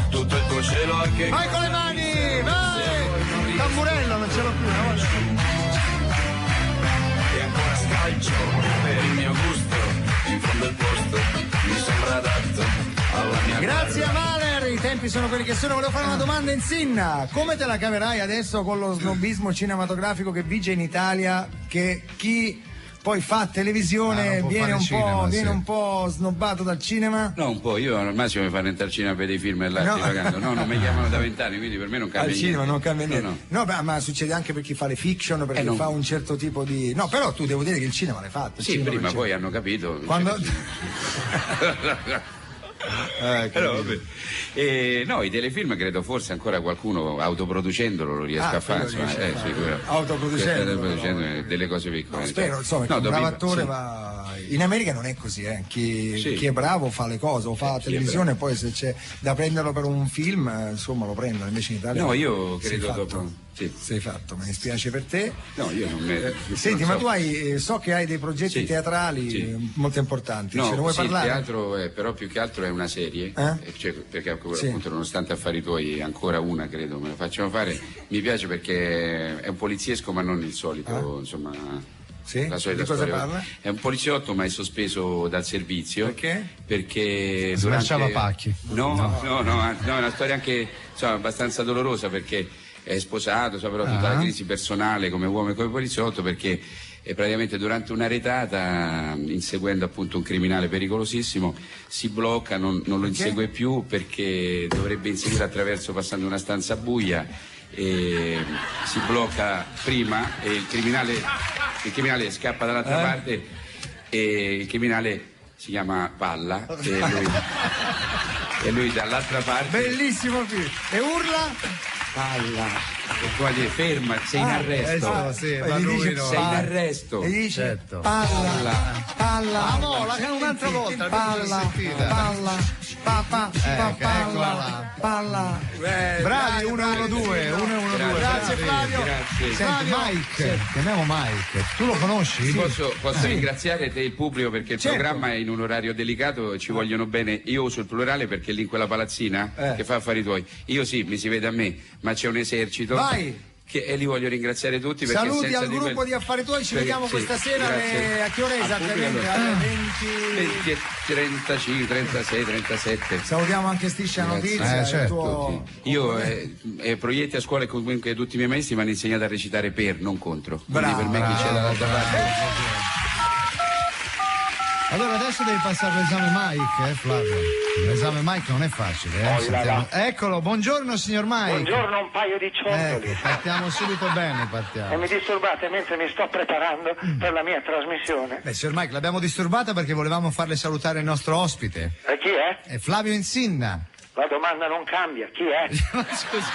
Tutto il tuo cielo anche... Vai con le mani, vai! Tamburello non ce l'ho più, no? E ancora scalcio per il mio gusto, in fondo il posto mi sembra adatto alla mia Grazie a Mahler, i tempi tempi sono quelli che sono. Volevo fare una domanda in Sinna. Come te la caverai adesso con lo snobismo cinematografico che vige in Italia, che chi poi fa televisione viene un po' snobbato dal cinema? No, un po', io al massimo mi fanno entrare al cinema per dei film e là divagando. No, non mi chiamano da 20 anni, quindi per me non cambia niente. Al cinema non cambia niente. No, ma succede anche per chi fa le fiction, perché fa un certo tipo di... No, però tu devo dire che il cinema l'hai fatto. Sì, prima poi hanno capito. Quando... No, i telefilm credo forse ancora qualcuno autoproducendolo lo riesca a fare. Autoproducendo delle cose piccole. Spero, insomma, che un bravo attore va. In America non è così, chi è bravo fa le cose, o fa televisione, poi se c'è da prenderlo per un film, insomma lo prendono, invece in Italia. No, io credo dopo. Sei fatto, mi dispiace per te. No, io non mi... Senti, ma tu so che hai dei progetti teatrali molto importanti. No, ce ne vuoi parlare? Il teatro però più che altro è una serie, perché appunto nonostante affari tuoi ancora una credo me la facciano fare. Mi piace perché è un poliziesco ma non il solito, insomma. Sì? La solita di cosa storia. parla? È un poliziotto ma è sospeso dal servizio. Perché? Perché smerciava pacchi. No, è una storia anche abbastanza dolorosa, perché è sposato, però tutta la crisi personale come uomo e come poliziotto, perché praticamente durante una retata, inseguendo appunto un criminale pericolosissimo, si blocca, non lo insegue più perché dovrebbe inseguire passando una stanza buia, e si blocca prima e il criminale scappa dall'altra parte, e il criminale si chiama Palla e lui dall'altra parte bellissimo film, e urla Palla, e poi dice ferma, sei in arresto. Sei in arresto. E dice palla. Un'altra volta. Palla. Bravi, 112. Grazie Flavio. Senti, Mike, chiamiamo Mike. Tu lo conosci? Posso ringraziare te, il pubblico, perché il programma è in un orario delicato, ci vogliono bene. Io uso il plurale perché lì in quella palazzina che fa affari tuoi, io mi si vede a me, ma c'è un esercito. Vai! E li voglio ringraziare tutti, perché saluti al gruppo di Affari Tuoi, ci vediamo questa sera a che ora esattamente? Alle 20 35, 36, 37. Salutiamo anche Striscia Notizia. Certo. Io proietti a scuola, e comunque tutti i miei maestri mi hanno insegnato a recitare per, non contro. Quindi per me chi c'è dall'altra parte. Allora adesso devi passare l'esame Mike, Flavio. L'esame Mike non è facile, Eccolo, buongiorno signor Mike. Buongiorno, un paio di ciondoli. Partiamo subito bene, E mi disturbate mentre mi sto preparando per la mia trasmissione. Signor Mike, l'abbiamo disturbata perché volevamo farle salutare il nostro ospite. E chi è? È Flavio Insinna. La domanda non cambia, chi è? Scusa,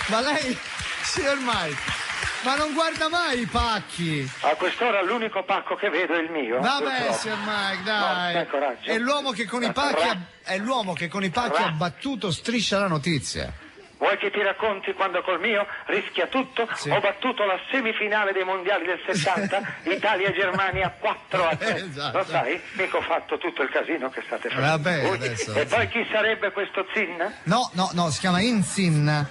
ma lei, signor Mike, ma non guarda mai i pacchi? A quest'ora l'unico pacco che vedo è il mio. Vabbè, signor Mike, dai. No, coraggio. È l'uomo che con i pacchi ha battuto Striscia la Notizia. Vuoi che ti racconti quando col mio rischia tutto? Sì. Ho battuto la semifinale dei mondiali del 60, Italia e Germania 4-3. Esatto. Lo sai? Mica ho fatto tutto il casino che state facendo. Vabbè, adesso. E poi chi sarebbe questo Zinna? No, si chiama Insinna.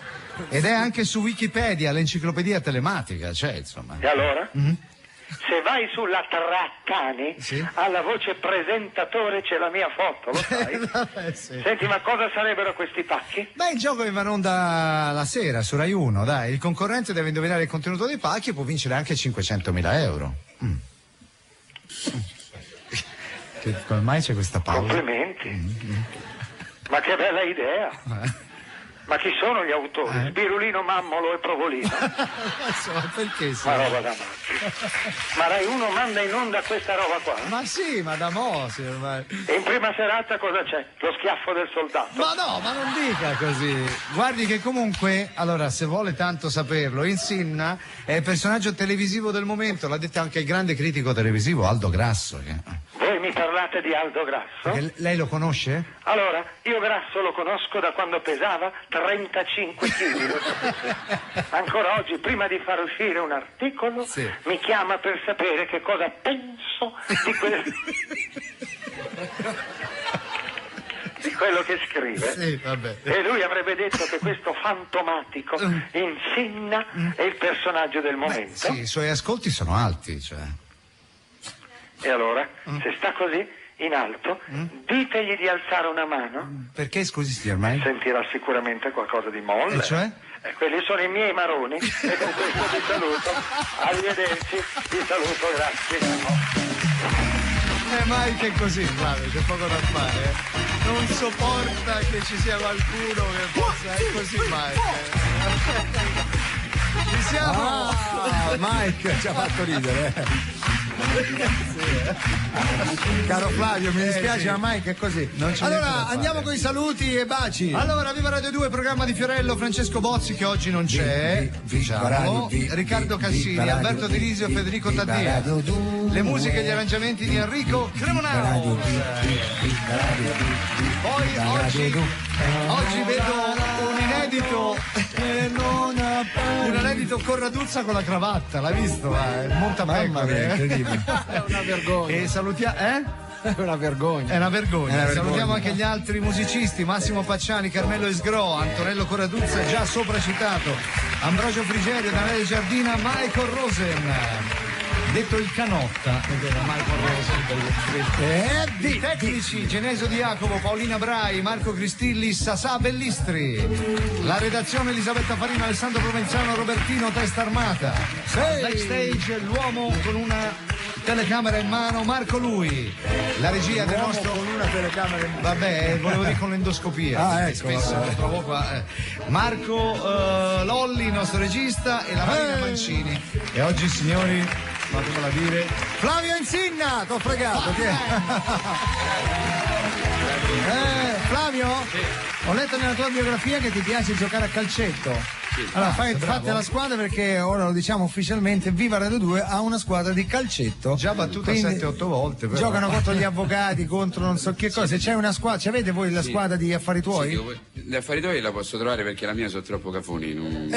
Ed è anche su Wikipedia, l'enciclopedia telematica, insomma. E allora? Se vai sulla Traccani, alla voce presentatore c'è la mia foto, lo sai? Senti, ma cosa sarebbero questi pacchi? Il gioco va in onda la sera su Rai 1, dai. Il concorrente deve indovinare il contenuto dei pacchi e può vincere anche 500.000 euro. Come mai c'è questa pausa? Complimenti. Ma che bella idea. Ma chi sono gli autori? Spirulino, Mammolo e Provolino? Perché Ma roba da matti. Ma Rai 1 manda in onda questa roba qua? Ma sì, ma da mo', signor Mike. E in prima serata cosa c'è? Lo schiaffo del soldato? Ma no, ma non dica così. Guardi che comunque, allora, se vuole tanto saperlo, Insinna è il personaggio televisivo del momento, l'ha detto anche il grande critico televisivo Aldo Grasso. Voi mi parlate di Aldo Grasso? Perché lei lo conosce? Allora, io Grasso lo conosco da quando pesava 35 kg. Ancora oggi, prima di far uscire un articolo, mi chiama per sapere che cosa penso di quello che scrive. E lui avrebbe detto che questo fantomatico Insinna è il personaggio del momento. Sì, i suoi ascolti sono alti, E allora, se sta così, in alto, ditegli di alzare una mano. Perché, scusi, signor Mike? Sentirà sicuramente qualcosa di molle. E cioè? Quelli sono i miei maroni e con questo vi saluto. Arrivederci, vi saluto, grazie. Mike è così, Flavio, c'è poco da fare. Non sopporta che ci sia qualcuno che possa. È così, Mike. Ci siamo! Mike ci ha fatto ridere. Caro Flavio, mi dispiace, ma Mike è così. Allora andiamo con i saluti e baci. Allora, viva Radio 2, programma di Fiorello, Francesco Bozzi che oggi non c'è, diciamo, Riccardo Cassini, Alberto Di Risio, Federico Taddea, le musiche e gli arrangiamenti di Enrico Cremonaro. Poi oggi vedo un inedito Corraduzza con la cravatta, l'hai visto? Montapecore, è incredibile. È una vergogna. E salutiamo, È una vergogna. È una vergogna. Salutiamo anche gli altri musicisti: Massimo Pacciani, Carmelo Esgro, Antonello Corraduzza, già sopra citato, Ambrogio Frigerio, Daniele Giardina, Michael Rosen, detto il Canotta, Michael Rosen, di tecnici Genesio Di Jacopo, Paolina Brai, Marco Cristilli, Sasà Bellistri, la redazione Elisabetta Farina, Alessandro Provenzano, Robertino Testa Armata, backstage l'uomo con una telecamera in mano, Marco Lui, la regia del nostro con una telecamera in mano. Vabbè, volevo dire con l'endoscopia, spesso lo trovo qua. Marco Lolli, il nostro regista, e la Marina Mancini. E oggi, signori, fatemela dire, Flavio Insinna, t'ho fregato. Flavio, ho letto nella tua biografia che ti piace giocare a calcetto. Allora fate la squadra, perché ora lo diciamo ufficialmente, Viva Radio 2 ha una squadra di calcetto. Già battuta 7-8 volte però. Giocano contro gli avvocati, contro non so che cosa. Se c'è una squadra, avete voi la squadra di affari tuoi? Gli affari tuoi la posso trovare, perché la mia sono troppo cafoni, non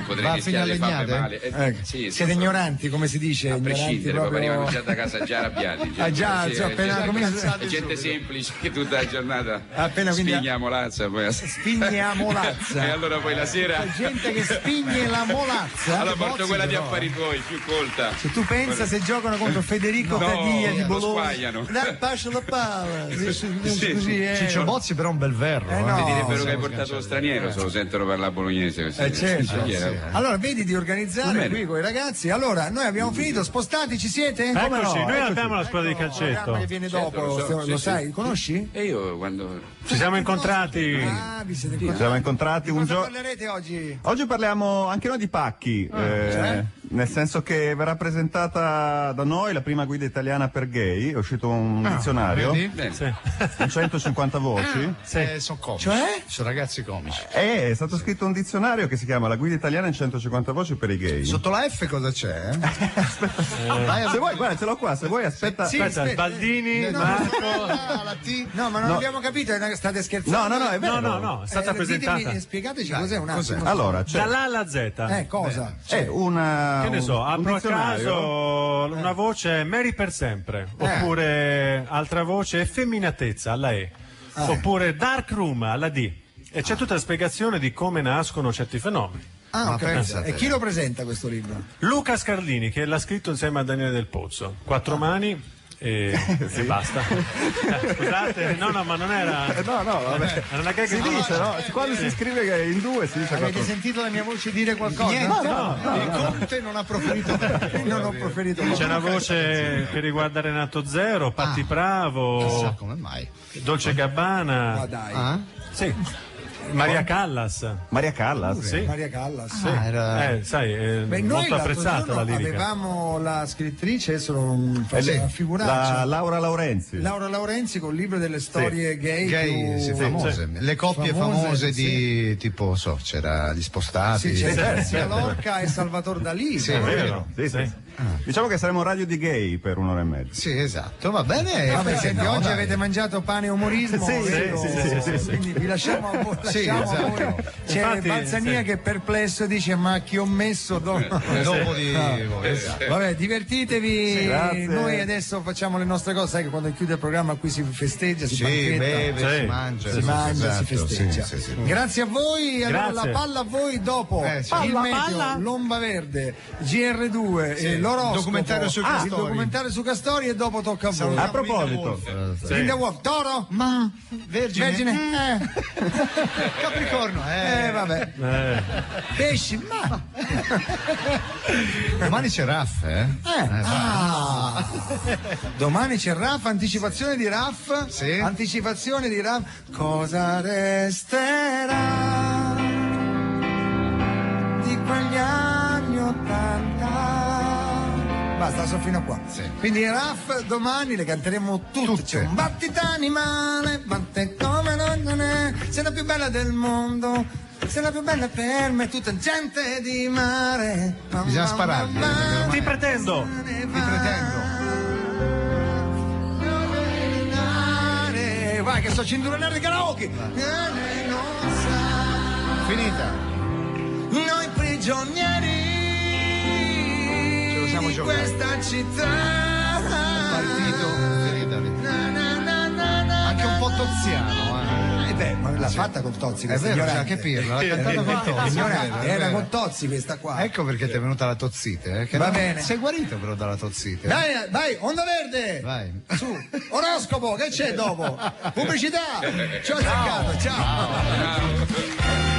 potrei va rischiare di farmi male. Siete ignoranti, come si dice? A prescindere, proprio... arrivano già da casa già arrabbiati. Appena cominciato. È gente semplice che tutta la giornata spigna molazza, e allora poi la sera c'è gente che spigne la molazza. Allora porto quella di affari tuoi, più colta. Se tu pensa, se giocano contro Federico Taddea di Bologna, dai, pascia la palla. Ciccio Bozzi però è un bel verro. Ti direbbero che hai portato lo straniero, se lo sentono parlare bolognese. Allora vedi di organizzare qui con i ragazzi. Allora noi abbiamo finito, spostati, ci siete? Eccoci, noi abbiamo la squadra di calcetto. Che viene dopo, lo sai, conosci? E io quando ci siamo incontrati. Vi siete incontrati. Ci siamo incontrati un giorno. Parlerete oggi? Oggi parliamo anche noi di pacchi, nel senso che verrà presentata da noi la prima guida italiana per gay. È uscito un dizionario in 150 voci. Sono comici. Cioè? Sono ragazzi comici. È stato scritto un dizionario che si chiama La guida italiana in 150 voci per i gay. Sotto la F cosa c'è? Se vuoi, guarda, ce l'ho qua, se vuoi aspetta. Aspetta, Baldini, Marco. La T. No, ma non abbiamo capito, state scherzando? No, è vero. No, è stata presentata. Spiegateci cos'è un attimo. Allora, c'è dall'A alla Z. Cosa? È una. Che ne so, apro a caso una voce Mary per sempre, oppure altra voce effeminatezza alla E, oppure dark room alla D, e c'è tutta la spiegazione di come nascono certi fenomeni. E chi lo presenta questo libro? Luca Scarlini, che l'ha scritto insieme a Daniele Del Pozzo. 4 mani e basta. Scusate, no, ma non era. Vabbè. Non è che si dice, no? Quando si scrive che in due si dice. Avete sentito la mia voce dire qualcosa? Niente, il Conte non ha proferito niente. Non ho proferito. C'è una voce che riguarda Renato Zero, Patti Bravo. Chissà come mai. Dolce Gabbana. Ma dai. Sì. Maria Callas. Maria Callas? Sì. Maria Callas. Sì. Sai, molto apprezzata la lirica. Avevamo la scrittrice, adesso non faceva figurarci. Laura Laurenzi. Laura Laurenzi con il libro delle storie gay più famose. Le coppie famose di tipo, c'era Gli Spostati. Sì, c'è Garcia Lorca e Salvatore Dalì. Sì, è vero. Sì. Diciamo che saremo radio di gay per un'ora e mezza. Sì, esatto, va bene. Senti, oggi avete mangiato pane e umorismo. Sì. Quindi vi lasciamo a voi. Esatto. C'è Balzania che è perplesso, dice: ma chi ho messo dopo di voi? Vabbè, divertitevi. Grazie. Noi adesso facciamo le nostre cose. Sai che quando chiude il programma qui si festeggia, si beve, si mangia, si festeggia. Sì. Grazie a voi. Allora, la palla a voi dopo. Il meteo, palla. Lomba Verde, GR2 e l'oroscopo. Documentario su Castori. Il documentario su Castori e dopo tocca a voi. A proposito, Linda Wolf, Toro? Ma Vergine? Capricorno, vabbè. Pesci, ma domani c'è Raff, domani c'è Raff, anticipazione di Raff. Sì. Anticipazione di Raff. Cosa resterà di quegli anni 80? Basta, sono fino a qua. Sì. Quindi Raff domani le canteremo tutte. C'è un battito animale, batte come non è, sei la più bella del mondo, sei la più bella per me, tutta gente di mare. Bisogna sparargli. Ti pretendo. Vai che sto cinturonare di karaoke. Finita. Noi prigionieri di questa città. Partito, finita lì. Anche un po' tozziano, ma l'ha fatta con Tozzi, è vero, c'è anche Pirlo, l'ha cantata con Tozzi. Era con Tozzi questa qua. Ecco perché ti è venuta la tozzite, che va bene. Sei guarito però dalla tozzite. Vai, Onda Verde. Vai. Su, oroscopo, che c'è dopo? Pubblicità. Ciao. Ciao.